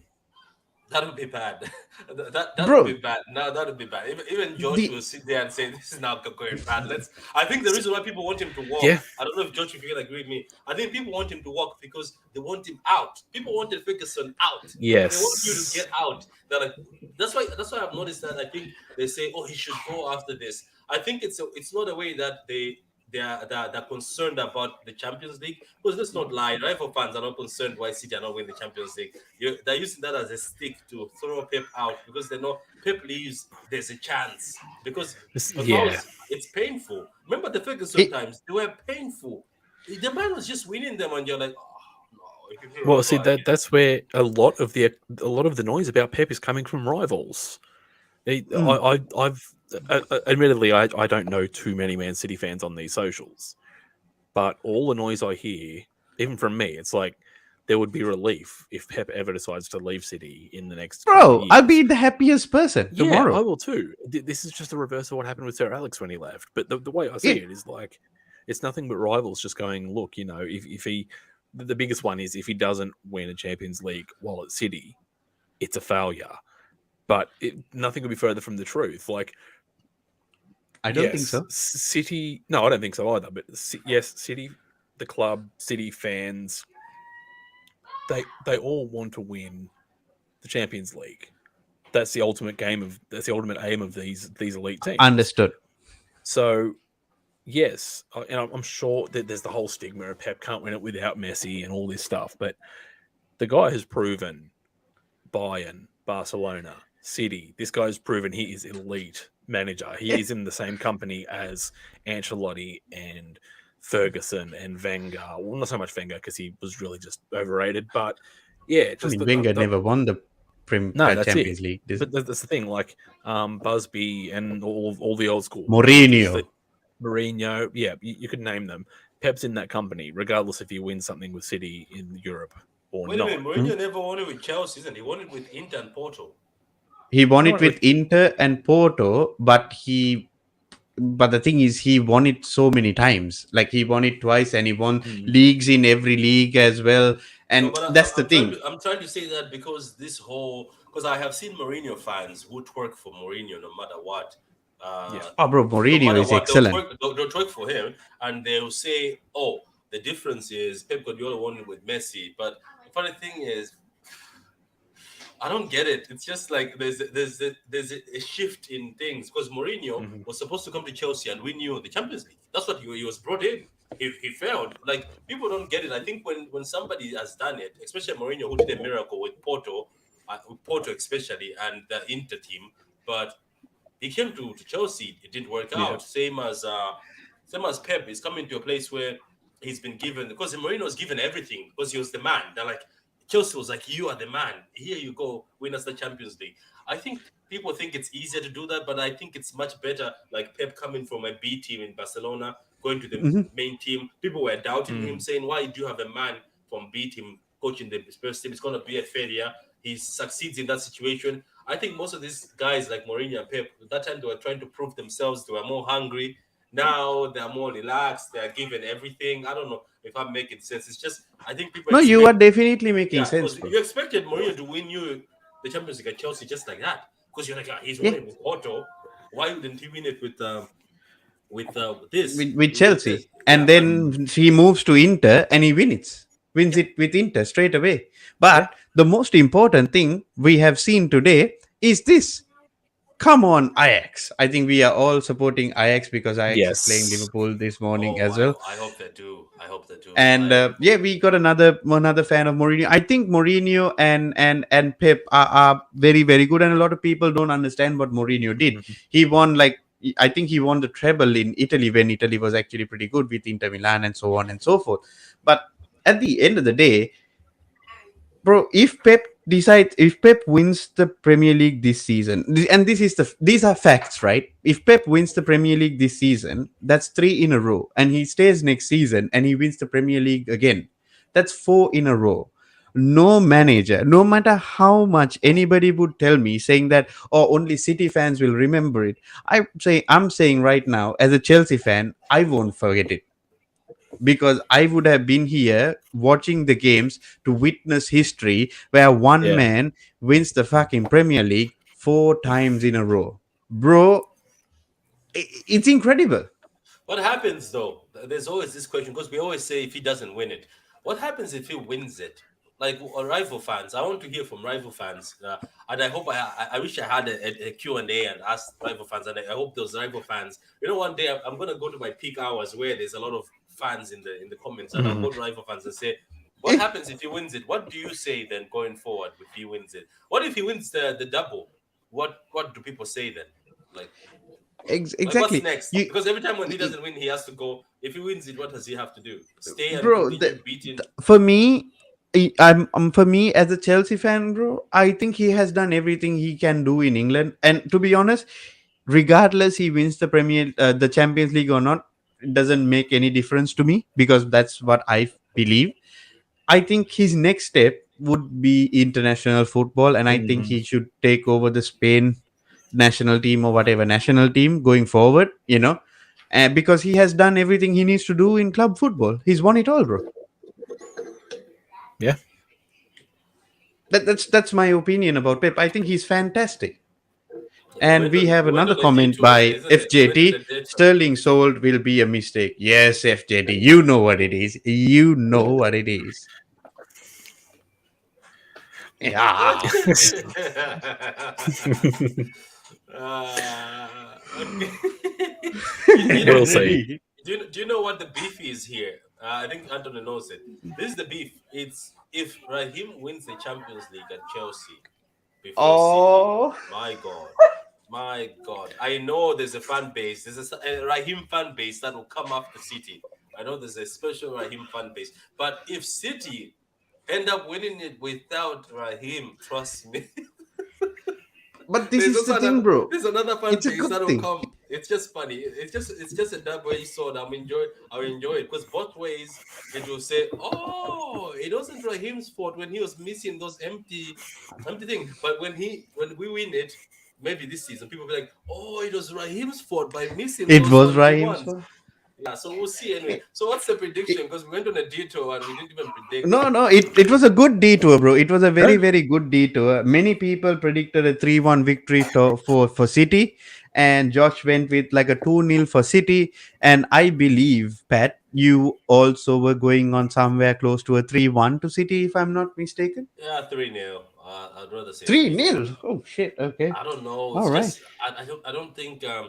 That would be bad. That would bro, be bad. No, that would be bad. Even Josh the will sit there and say, "This is now going bad." I think the reason why people want him to walk. Yeah. I don't know if Josh, if you can agree with me. I think people want him to walk because they want him out. People wanted Ferguson out. They want you to Yes. get out. They're like, that's why. That's why I've noticed that. I think they say, "Oh, he should go after this." I think it's not a way that they're concerned about the Champions League, because let's not lie, rival fans are not concerned why City are not winning the Champions League. They're using that as a stick to throw Pep out because they know Pep leaves, there's a chance. Because as far Yeah. as it's painful. Remember the Ferguson it, times, they were painful. The man was just winning them, and you're like, oh no, if you Well, see, remember, that's where a lot of the noise about Pep is coming from rivals. I've admittedly I don't know too many Man City fans on these socials, but all the noise I hear, even from me, it's like there would be relief if Pep ever decides to leave City in the next couple of bro, I'll years. be the happiest person Yeah, tomorrow. I will too. This is just the reverse of what happened with Sir Alex when he left. But the way I see Yeah. it is like it's nothing but rivals just going, look, if he the biggest one is if he doesn't win a Champions League while at City, it's a failure. But nothing could be further from the truth. Like, I don't think so. City. No, I don't think so either. But yes, City, the club, City fans, they all want to win the Champions League. That's the ultimate aim of these elite teams. Understood. So, yes, and I'm sure that there's the whole stigma of Pep can't win it without Messi and all this stuff. But the guy has proven Bayern, Barcelona, City. This guy's proven he is elite manager. He is in the same company as Ancelotti and Ferguson and Wenger. Well, not so much Wenger because he was really just overrated. But yeah, just Wenger never won the that's Champions it. League. But that's the thing, like Busby and all the old school Mourinho. Mourinho, yeah, you could name them. Pep's in that company, regardless if he wins something with City in Europe or wait not. a minute, Mourinho never won it with Chelsea, isn't he? He won it with Inter and Porto. He won it with Inter and Porto, but the thing is, he won it so many times. Like, he won it twice, and he won leagues in every league as well. And that's the thing. I'm trying to say that because because I have seen Mourinho fans who twerk for Mourinho no matter what. Oh, bro, Mourinho is excellent. They'll twerk for him, and they'll say, "Oh, the difference is Pep Guardiola won it with Messi." But the funny thing is, I don't get it. It's just like there's a shift in things because Mourinho was supposed to come to Chelsea and win you the Champions League. That's what he was brought in. He failed. Like, people don't get it. I think when somebody has done it, especially Mourinho, who did a miracle with Porto especially, and the Inter team, but he came to Chelsea, it didn't work out. Same as Pep is coming to a place where he's been given, because Mourinho was given everything because he was the man. They're like, Chelsea was like, you are the man. Here you go, win us the Champions League. I think people think it's easier to do that, but I think it's much better. Like Pep coming from a B team in Barcelona, going to the main team. People were doubting him, saying, why do you have a man from B team coaching the first team? It's going to be a failure. He succeeds in that situation. I think most of these guys like Mourinho and Pep, at that time they were trying to prove themselves. They were more hungry. Now they're more relaxed. They're given everything. I don't know if I'm making sense. It's just, I think people. No, you are definitely making sense. You expected Mourinho to win you the Champions League at Chelsea just like that, because you're like, he's won it with Porto. Why wouldn't he win it with Chelsea? This? And then he moves to Inter and he wins it with Inter straight away. But the most important thing we have seen today is this: come on, Ajax. I think we are all supporting Ajax because Ajax is playing Yes. Liverpool this morning Oh, as well. I hope they do. I hope they do. And yeah, we got another fan of Mourinho. I think Mourinho and Pep are very very good, and a lot of people don't understand what Mourinho did. Mhm. He won like I think he won the treble in Italy when Italy was actually pretty good with Inter Milan and so on and so forth. But at the end of the day, bro, if Pep wins the Premier League this season, and these are facts, right? If Pep wins the Premier League this season, that's three in a row, and he stays next season and he wins the Premier League again, that's four in a row. No manager, no matter how much anybody would tell me saying that, oh, only City fans will remember it, I'm saying right now, as a Chelsea fan, I won't forget it, because I would have been here watching the games to witness history where one Yeah. man wins the fucking Premier League four times in a row. Bro, it's incredible. What happens though? There's always this question because we always say if he doesn't win it, what happens if he wins it? Like rival fans, I want to hear from rival fans, and I hope I wish I had a Q&A and asked rival fans, and I hope those rival fans. One day I'm gonna go to my peak hours where there's a lot of fans in the comments, and I'll Mhm. go to rival fans and say, what happens if he wins it? What do you say then going forward if he wins it? What if he wins the double? What do people say then? Like like what's Exactly. next? You, Because every time when he doesn't win, he has to go. If he wins it, what does he have to do? Stay and bro, continue beating. for me, for me as a Chelsea fan, bro, I think he has done everything he can do in England. And to be honest, regardless he wins the Champions League or not, it doesn't make any difference to me, because that's what I believe. I think his next step would be international football, and I think Mhm. he should take over the Spain national team or whatever national team going forward. Because he has done everything he needs to do in club football. He's won it all, bro. Yeah. That's my opinion about Pep. I think he's fantastic. And we have We went another on a comment detour there, by isn't it? We went on a FJT. detour. Sterling sold will be a mistake. Yes, FJT, you know what it is. You know what it is. Yeah. Okay. you know, We'll see. do you know what the beef is here? I think Anthony knows it. This is the beef. It's if Raheem wins the Champions League at Chelsea before City. Oh. My God. My God. I know there's a fan base. There's a Raheem fan base that will come after City. I know there's a special Raheem fan base. But if City end up winning it without Raheem, trust me. But this is the thing, bro. There's another fan It's a base good that will thing. come. It's just funny. It's just a double-edged sword. I'll enjoy it because both ways it will say, "Oh, it wasn't Raheem's fault when he was missing those empty thing." But when we win it, maybe this season, people will be like, "Oh, it was Raheem's fault by missing It those was 1v1s." Raheem's. Yeah, so we'll see anyway. So what's the prediction? Because we went on a detour and we didn't even predict. No, it was a good detour, bro. It was a very, Right. very good detour. Many people predicted a 3-1 victory for City, and Josh went with like a 2-0 for City. And I believe, Pat, you also were going on somewhere close to a 3-1 to City, if I'm not mistaken. Yeah, 3-0. I'd rather say 3-0. 3-0. Oh, shit. Okay. I don't know. All It's right. just I don't think I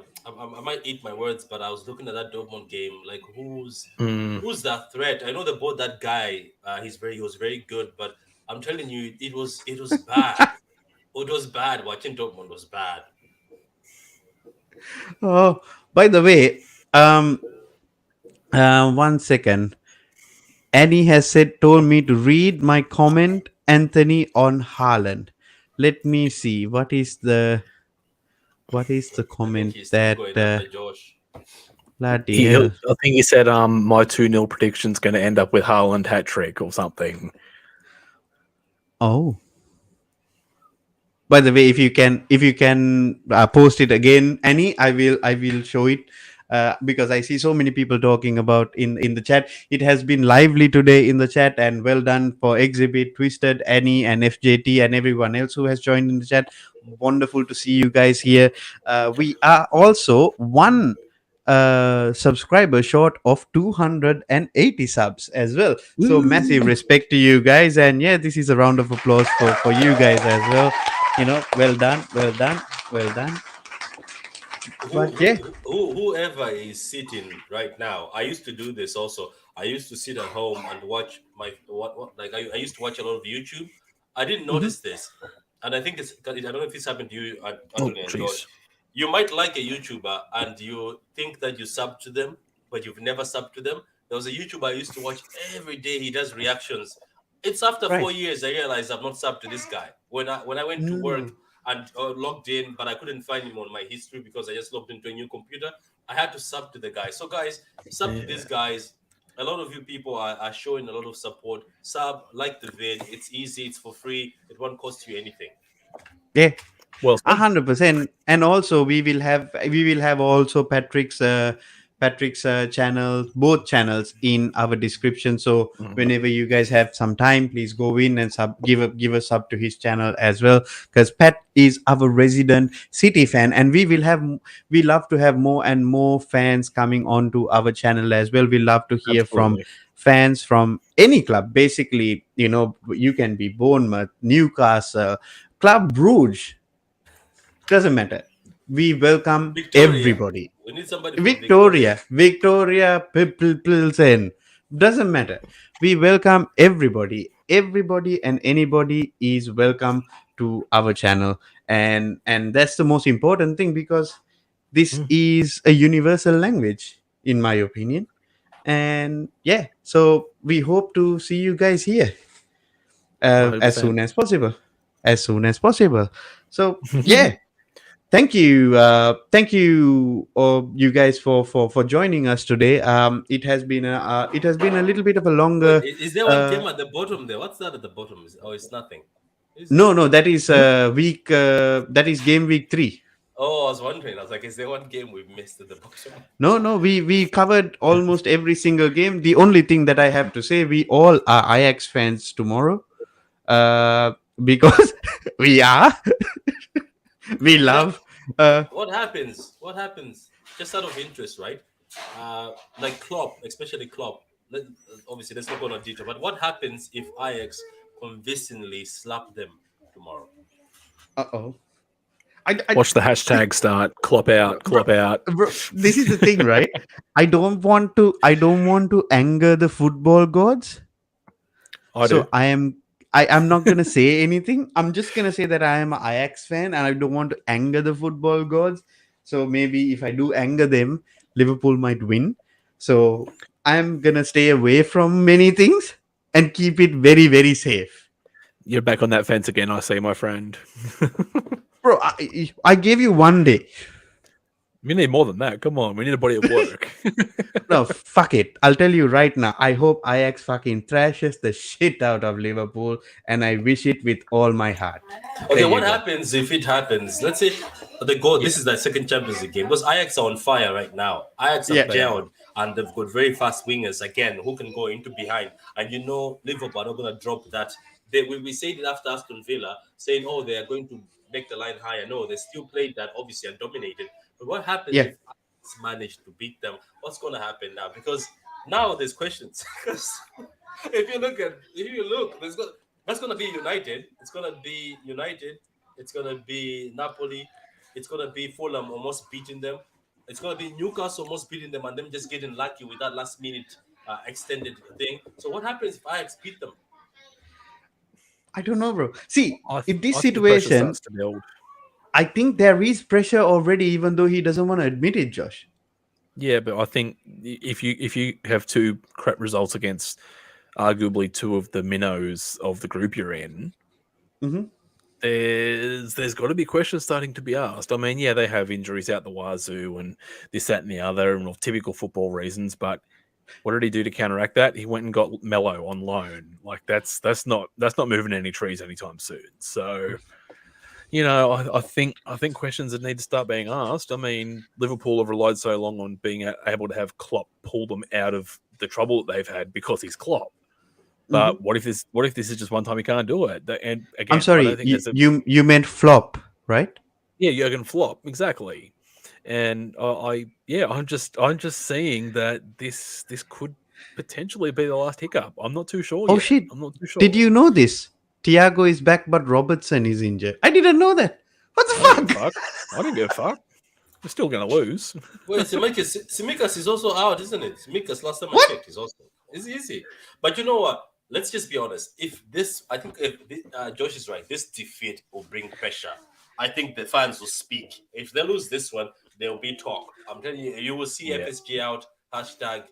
might eat my words, but I was looking at that Dortmund game. Like Mm. who's that threat? I know they bought that guy. He was very good, but I'm telling you, it was bad. It was bad. Watching Dortmund was bad. Oh, by the way, one second. Annie has told me to read my comment, Anthony, on Haaland. Let me see what is the I think comment he's still that going after Josh. bloody hell. I think he said my 2-0 prediction's going to end up with Haaland hat trick or something. Oh. By the way, if you can post it again, Annie, I will show it. Because I see so many people talking about in the chat. It has been lively today in the chat, and well done for Exhibit, Twisted, Annie, and FJT, and everyone else who has joined in the chat. Wonderful to see you guys here. We are also one subscriber short of 280 subs as well. So massive respect to you guys, and yeah, this is a round of applause for you guys as well. Well done, well done, well done. But yeah. Whoever is sitting right now, I used to do this also. I used to sit at home and watch my what like I used to watch a lot of YouTube. I didn't Mhm. notice this, and I think I don't know if it's happened to you, Oh, Anthony and Josh. jeez. You might like a YouTuber and you think that you sub to them, but you've never subbed to them. There was a YouTuber I used to watch every day. He does reactions. It's after Right. 4 years I realized I've not subbed to this guy. When I went to work Mm. and logged in, but I couldn't find him on my history because I just logged into a new computer. I had to sub to the guy. So, guys, sub to these Yeah. guys. A lot of you people are showing a lot of support. Sub, like the vid. It's easy. It's for free. It won't cost you anything. Yeah. Well said. 100%. And also we will have also Patrick's channel, both channels in our description. So Mhm. whenever you guys have some time, please go in and give a sub to his channel as well, because Pat is our resident City fan, and we love to have more and more fans coming onto our channel as well. We love to hear from Absolutely. fans from any club. Basically, you can be Bournemouth, Newcastle, Club Brugge, doesn't matter. We welcome Victoria. everybody. We need somebody from Victoria. Victoria, Pilsen. Doesn't matter. We welcome everybody. Everybody and anybody is welcome to our channel, and that's the most important thing, because this Mm. is a universal language, in my opinion. And yeah, so we hope to see you guys here as 100%. soon as possible. As soon as possible. So yeah, thank you you guys for joining us today. It has been a little bit of a Wait, longer is there one uh game at the bottom there? What's that at the bottom? Oh, it's nothing. Is it? no, that is that is game week 3. Oh, I was wondering. I was like, is there one game we've missed at the bottom? No, we covered almost every single game. The only thing that I have to say, we all are Ajax fans tomorrow, because we are we You know, love uh what happens? What happens? Just out of interest, right? Like Klopp, especially Klopp. Obviously, let's not go on detail. But what happens if Ajax convincingly slap them tomorrow? oh I Watch the hashtag start. Clop out. bro, Clop out. bro, this is the thing, right? I don't want to anger the football gods. I do. So I'm not gonna say anything. I'm just gonna say that I am an Ajax fan and I don't want to anger the football gods. So maybe if I do anger them, Liverpool might win. So I'm gonna stay away from many things and keep it very, very safe. You're back on that fence again, I see, my friend. Bro, I gave you one day. We need more than that. Come on. We need a body of work. No, fuck it. I'll tell you right now. I hope Ajax fucking thrashes the shit out of Liverpool, and I wish it with all my heart. Okay, There what you go. happens if it happens? Let's say they go. This is their second Champions League game because Ajax are on fire right now. Ajax have Yeah. gelled and they've got very fast wingers again who can go into behind. And Liverpool are not going to drop that. We said it after Aston Villa, saying, "Oh, they are going to make the line higher." No, they still played that obviously and dominated. But what happens Yeah. if Ajax manage to beat them? What's going to happen now? Because now there's questions. Because if you look, that's gonna be United. It's gonna be United. It's gonna be Napoli. It's gonna be Fulham almost beating them. It's gonna be Newcastle almost beating them, and them just getting lucky with that last minute extended thing. So what happens if Ajax beat them? I don't know, bro. See, in this I think the pressure situation, starts to build. I think there is pressure already, even though he doesn't want to admit it, Josh. Yeah, but I think if you have two crap results against arguably two of the minnows of the group you're in, Mhm. there's got to be questions starting to be asked. I mean, yeah, they have injuries out the wazoo and this, that, and the other, and of typical football reasons. But what did he do to counteract that? He went and got Mello on loan. Like that's not moving any trees anytime soon. So, I think questions that need to start being asked. I mean, Liverpool have relied so long on being able to have Klopp pull them out of the trouble that they've had because he's Klopp. But what if this is just one time he can't do it? And again, I'm I sorry, don't think there's a you meant flop, right? Jurgen Klopp, exactly. And I'm just seeing that this could potentially be the last hiccup. I'm not too sure Oh yet. shit! I'm not too sure. Did you know this? Thiago is back, but Robertson is injured. I didn't know that. What the I didn't give a fuck? fuck. I didn't give a fuck. We're still going to lose. Wait, Simikas is also out, isn't it? Simikas, last time I What? checked, is also is easy. But you know what? Let's just be honest. If this, I think if Josh is right, this defeat will bring pressure. I think the fans will speak. If they lose this one, there will be talk. I'm telling you, you will see Yeah. FSG out. Hashtag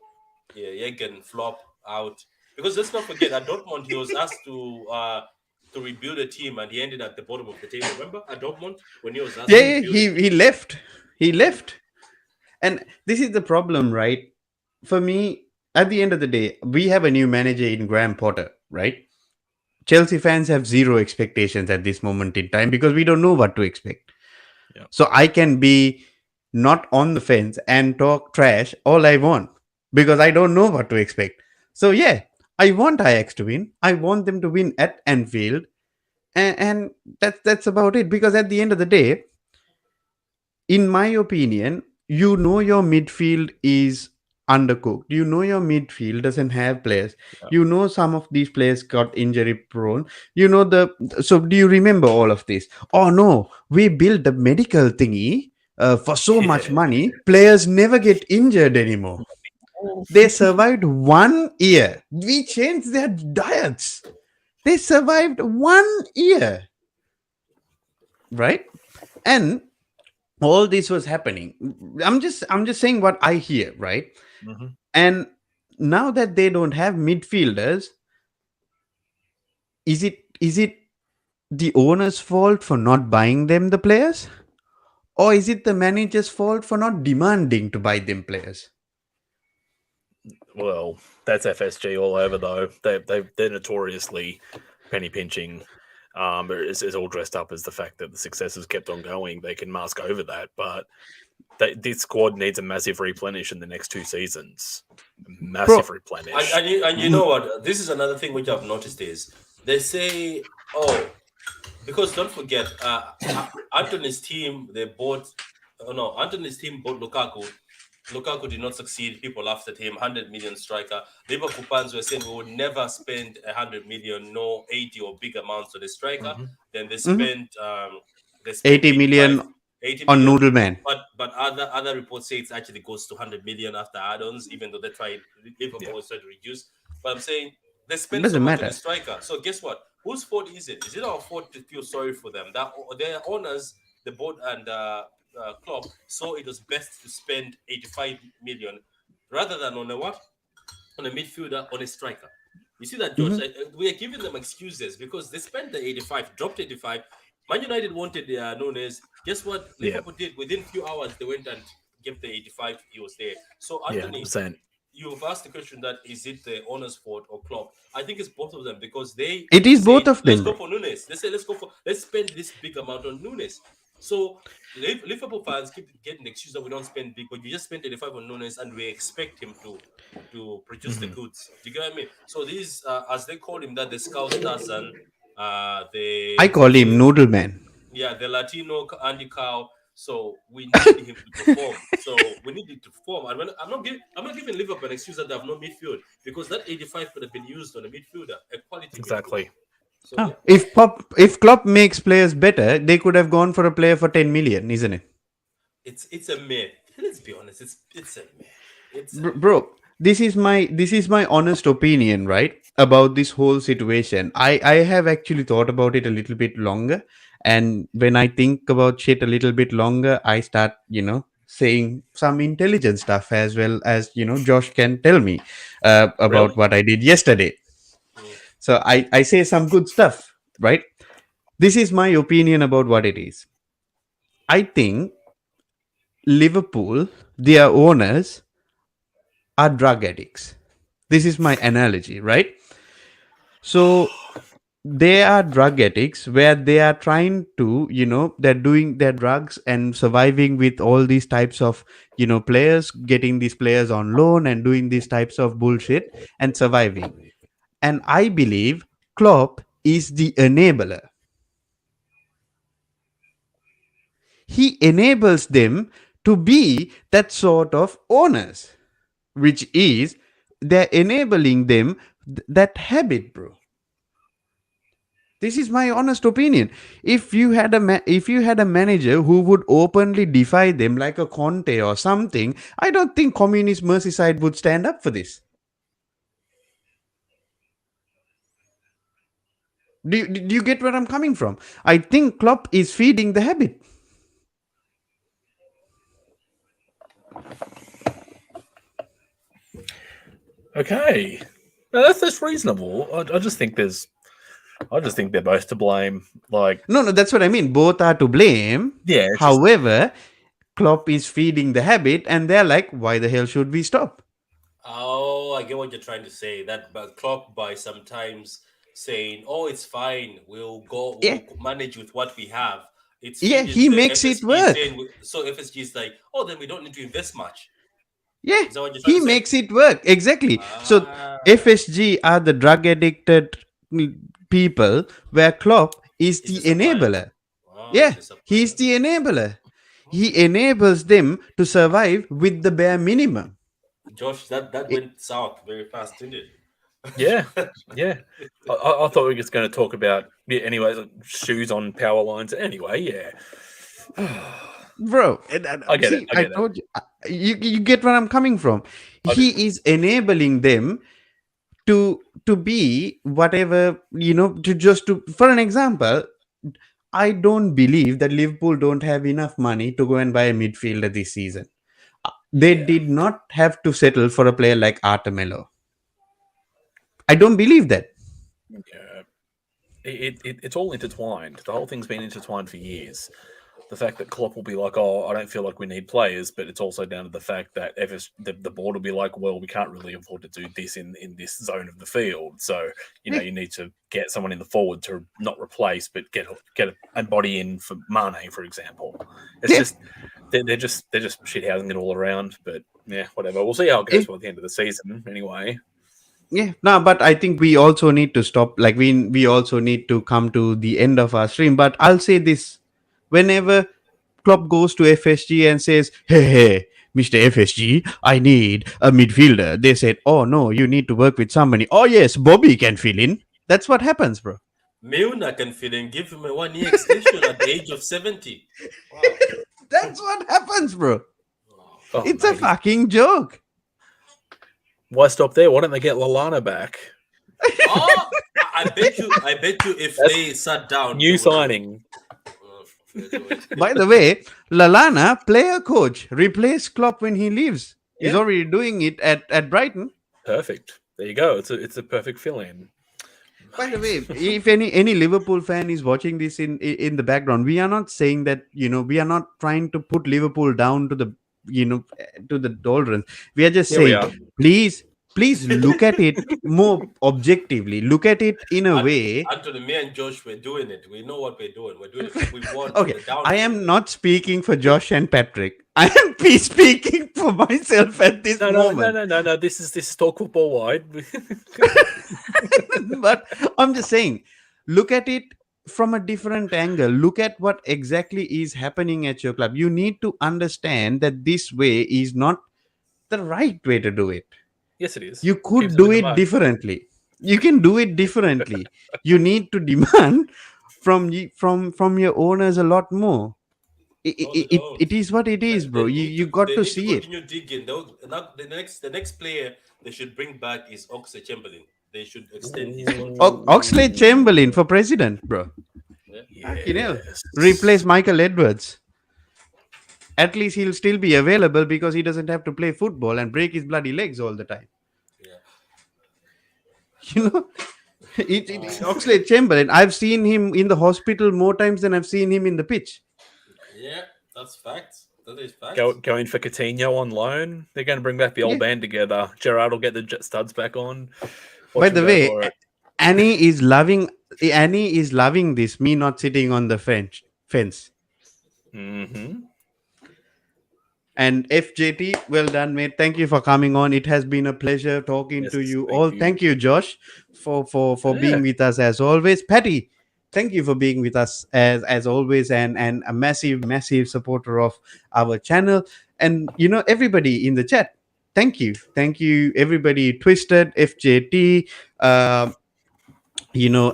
Jegen flop out. Because let's not forget, at Dortmund, he was asked to rebuild a team, and he ended at the bottom of the table. Remember at Dortmund when he was asked to Yeah, rebuild a team? he left. He left. And this is the problem, right? For me, at the end of the day, we have a new manager in Graham Potter, right? Chelsea fans have zero expectations at this moment in time because we don't know what to expect. Yeah. So I can be not on the fence and talk trash all I want because I don't know what to expect. So yeah, I want Ajax to win. I want them to win at Anfield, and that's about it. Because at the end of the day, in my opinion, you know your midfield is undercooked. You know your midfield doesn't have players. Yeah. You know some of these players got injury prone. You know so do you remember all of this? Oh no, we built the medical thingy for so much Yeah. money. Players never get injured anymore. They survived 1 year. We changed their diets. They survived 1 year, right? And all this was happening. I'm just saying what I hear, right? Mhm. And now that they don't have midfielders, is it the owner's fault for not buying them the players, or is it the manager's fault for not demanding to buy them players? Well, that's FSG all over, though. They're notoriously penny pinching. It's all dressed up as the fact that the success has kept on going. They can mask over that, but this squad needs a massive replenish in the next 2 seasons. Massive replenish. And you know what? This is another thing which I've noticed is they say, oh, because don't forget, Anthony's team, they bought, oh no, Anthony's team bought Lukaku. Lukaku did not succeed. People laughed at him. 100 million striker. Liverpool fans were saying we would never spend 100 million, no 80 or big amounts on the striker. Then they spent, 80 million 80 on million. Noodleman. But other reports say it actually goes to 100 million after add-ons, even though Liverpool was trying to reduce. But I'm saying they spend Doesn't so much on matter. the striker. So guess what? Whose fault is it? Is it our fault to feel sorry for them? That their owners, the board and Klopp, saw it was best to spend 85 million rather than on a what? On a midfielder, on a striker. You see that, George? We are giving them excuses because they spent the 85, dropped 85. Man United wanted Nunes. Guess what? Liverpool did within a few hours. They went and gave the 85. He was there. So Anthony, 100%. you've asked the question that is it the owner's fault or Klopp? I think it's both of them because they It is say, both of let's them, go bro. for Nunes. They say let's spend this big amount on Nunes. So Liverpool fans keep getting the excuse that we don't spend big, but you just spent 85 on Nunes and we expect him to produce the goods. Do you get what I mean? So these, as they call him, that the Scout Tarzan, I call him Noodleman. yeah, the Latino Andy Cow. So we need him to perform. So we need him to perform. And I'm not giving Liverpool an excuse that they have no midfield because that 85 could have been used on a midfielder, a quality Exactly. midfielder. So yeah. If Klopp makes players better, they could have gone for a player for 10 million, isn't it? It's a myth. Let's be honest. It's a myth. It's Bro, this is my honest opinion, right, about this whole situation. I have actually thought about it a little bit longer, and when I think about shit a little bit longer, I start saying some intelligent stuff as well as Josh can tell me about Really? what I did yesterday. So I say some good stuff, right? This is my opinion about what it is. I think Liverpool, their owners, are drug addicts. This is my analogy, right? So they are drug addicts where they are trying to, they're doing their drugs and surviving with all these types of, players, getting these players on loan and doing these types of bullshit and surviving. And I believe Klopp is the enabler. He enables them to be that sort of owners, which is they're enabling them that habit, bro. This is my honest opinion. If you had a manager who would openly defy them like a Conte or something, I don't think communist Merseyside would stand up for this. Do you get where I'm coming from? I think Klopp is feeding the habit. Okay, no, that's reasonable. I just think they're both to blame. Like, No, that's what I mean. Both are to blame. yeah, it's just However, Klopp is feeding the habit, and they're like, why the hell should we stop? Oh, I get what you're trying to say. That but Klopp by sometimes saying, "Oh, it's fine. Yeah, We'll manage with what we have." It's yeah, feeding he the makes it FSG work. saying, so FSG is like, "Oh, then we don't need to invest much." Yeah, Is that what you're trying he to say? makes it work. Exactly. So Ah, FSG are the drug addicted people where Klopp is he's the the supplier. enabler. Oh, he's Yeah, the he's supplier. the enabler. He Okay. enables them to survive with the bare minimum. Josh, that I- went south very fast, didn't yeah, it? yeah. I thought we were just going to talk about anyways, like shoes on power lines. Anyway, yeah. Bro, I get it. see, I I get it. told you, you get where I'm coming from. I do. He is enabling them to be whatever, to just to, for an example, I don't believe that Liverpool don't have enough money to go and buy a midfielder this season. They Yeah, did not have to settle for a player like Artemelo. I don't believe that. yeah. It's all intertwined. The whole thing's been intertwined for years. The fact that Klopp will be like, "Oh, I don't feel like we need players," but it's also down to the fact that the board will be like, "Well, we can't really afford to do this in this zone of the field, so Yeah, you need to get someone in the forward to not replace, but get a body in for Mane, for example." It's yeah, just they're just shithousing it all around, but yeah, whatever. We'll see how it yeah. goes by the end of the season, anyway. Yeah, no, but I think we also need to stop. Like we also need to come to the end of our stream. But I'll say this: whenever Klopp goes to FSG and says, "Hey, Mister FSG, I need a midfielder," they said, "Oh no, you need to work with somebody." Oh yes, Bobby can fill in. That's what happens, bro. Milner can fill in. Give him a 1 year extension at the age of 70. Wow. That's what happens, bro. Wow. Oh, It's a mate, fucking joke. why stop there? Why don't they get Lalana back? Oh, I bet you if That's they sat down, they new would do it. signing. By the way, Lalana, player coach, replace Klopp when he leaves. He's Yeah, already doing it at Brighton. perfect. There you go. It's a perfect fill in. By the way, if any Liverpool fan is watching this in the background, we are not saying that, we are not trying to put Liverpool down to the, to the doldrums. We are just Here we saying, are. please look at it more objectively. Look at it in a way. Anthony, me and Josh, we're doing it. We know what we're doing. We're doing it. We want for Okay, the I downfall. am not speaking for Josh and Patrick. I am speaking for myself at this moment. No. This is talk football wide. But I'm just saying, look at it from a different angle. Look at what exactly is happening at your club. You need to understand that this way is not the right way to do it. Yes, it is. You Keeps could them do in the it mud. differently. You can do it differently. You need to demand from your owners a lot more. It, No, it, they it, don't. it is what it is, bro. They You need you to. got They to need to see it. continue digging. The next player they should bring back is Oxlade Chamberlain. They should extend his contract. Oxlade Chamberlain for president, bro. Yeah. Fucking hell. Yes. Replace Michael Edwards. At least he'll still be available because he doesn't have to play football and break his bloody legs all the time. Yeah. You know, Oxlade Chamberlain. I've seen him in the hospital more times than I've seen him in the pitch. Yeah, that's facts. That is facts. Going for Coutinho on loan. They're going to bring back the old Yeah. band together. Gerard will get the studs back on. By Watch him the go way, for it. Annie is loving this. Me not sitting on the fence. Mm-hmm. And FJT, well done, mate. Thank you for coming on. It has been a pleasure talking to Yes, you thank all. you. Thank you, Josh, for Yeah. being with us as always. Patty, thank you for being with us as always, and a massive supporter of our channel. And everybody in the chat, thank you, everybody. Twisted, FJT,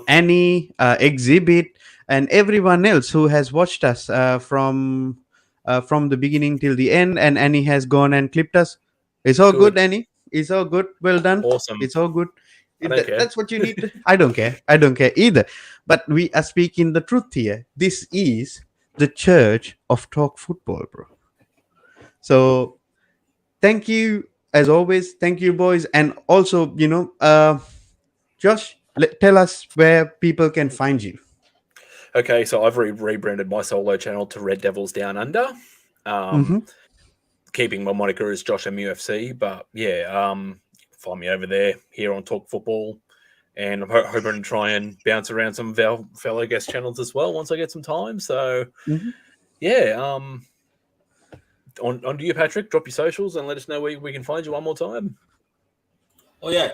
Annie, Exhibit, and everyone else who has watched us from the beginning till the end. And Annie has gone and clipped us. It's all good, Good. Annie. It's all good. Well done. Awesome. It's all good. I don't care. That's what you need to. I don't care. I don't care either. But we are speaking the truth here. This is the church of talk football, bro. So thank you as always. Thank you, boys. And also, Josh, tell us where people can find you. Okay, so I've rebranded my solo channel to Red Devils Down Under. Mm-hmm. Keeping my moniker as Josh MUFC, but yeah, find me over there here on Talk Football, and I'm hoping to try and bounce around some of our fellow guest channels as well once I get some time. So Mm-hmm. yeah, on to you, Patrick. Drop your socials and let us know where we can find you one more time. Oh yeah,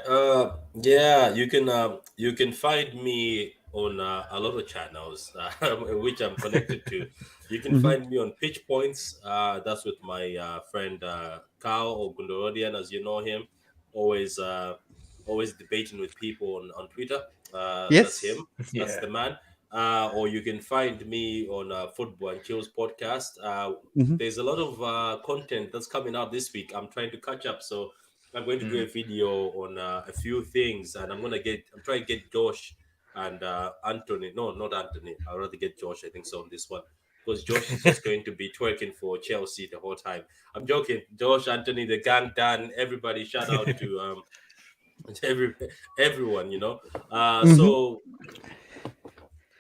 yeah. You can find me on a lot of channels which I'm connected to. You can Mm-hmm. find me on Pitch Points. That's with my friend Kao or Gundorodian, as you know him. Always, always debating with people on Twitter. That's Yes. him. That's Yeah. the man. Or you can find me on Football and Chills podcast. Mm-hmm. There's a lot of content that's coming out this week. I'm trying to catch up, so I'm going to do a video on a few things, and I'm trying to get Josh and Anthony. No, not Anthony. I'd rather get Josh. I think so on this one because Josh is just going to be twerking for Chelsea the whole time. I'm joking. Josh, Anthony, the gang, Dan, everybody. Shout out to everyone. Mm-hmm. So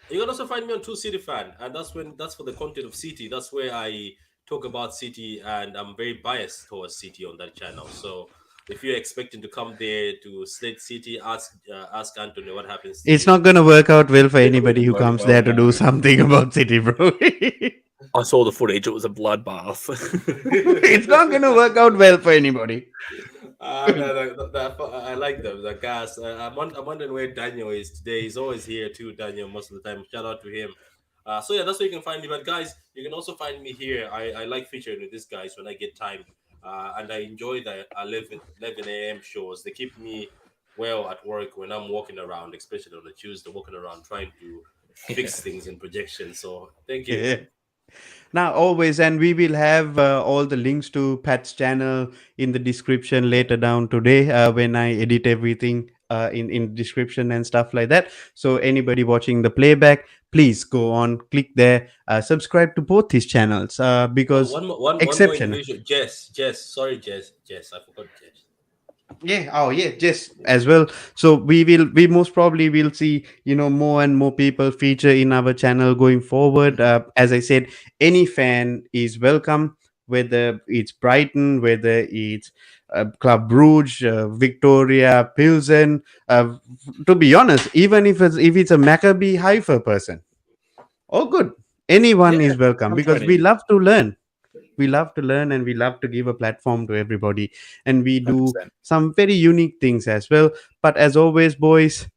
you can also find me on Two City Fan, and that's for the content of City. That's where I talk about City, and I'm very biased towards City on that channel. So if you're expecting to come there to slate City, ask Anthony what happens to It's you. not going to work out well for It anybody wouldn't who work comes well, there to do no. something about City, bro. I saw the footage; it was a bloodbath. It's not going to work out well for anybody. I like them, the guys. I'm wondering where Daniel is today. He's always here too, Daniel, most of the time. Shout out to him. So yeah, that's where you can find me. But guys, you can also find me here. I like featuring with these guys when I get time. And I enjoy the 11 a.m. shows. They keep me well at work when I'm walking around, especially on a Tuesday, walking around trying to Yeah. fix things in projection. So thank you. Yeah. Now, always, and we will have all the links to Pat's channel in the description later down today when I edit everything in description and stuff like that. So anybody watching the playback, please go on, click there, subscribe to both his channels because One more exceptional. individual. Jess. Sorry, Jess. I forgot Jess. Yeah, oh yeah, just as well. So we most probably will see more and more people feature in our channel going forward. As I said, any fan is welcome, whether it's Brighton, whether it's Club Brugge, Victoria, Pilsen. To be honest, even if it's a Maccabi Haifa person, all good. Anyone Yeah, is welcome come because join we in. love to learn. We love to learn and we love to give a platform to everybody, and we do 100%. some very unique things as well. But as always, boys,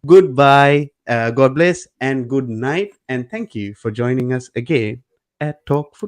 goodbye, God bless, and good night, and thank you for joining us again at Talk Football.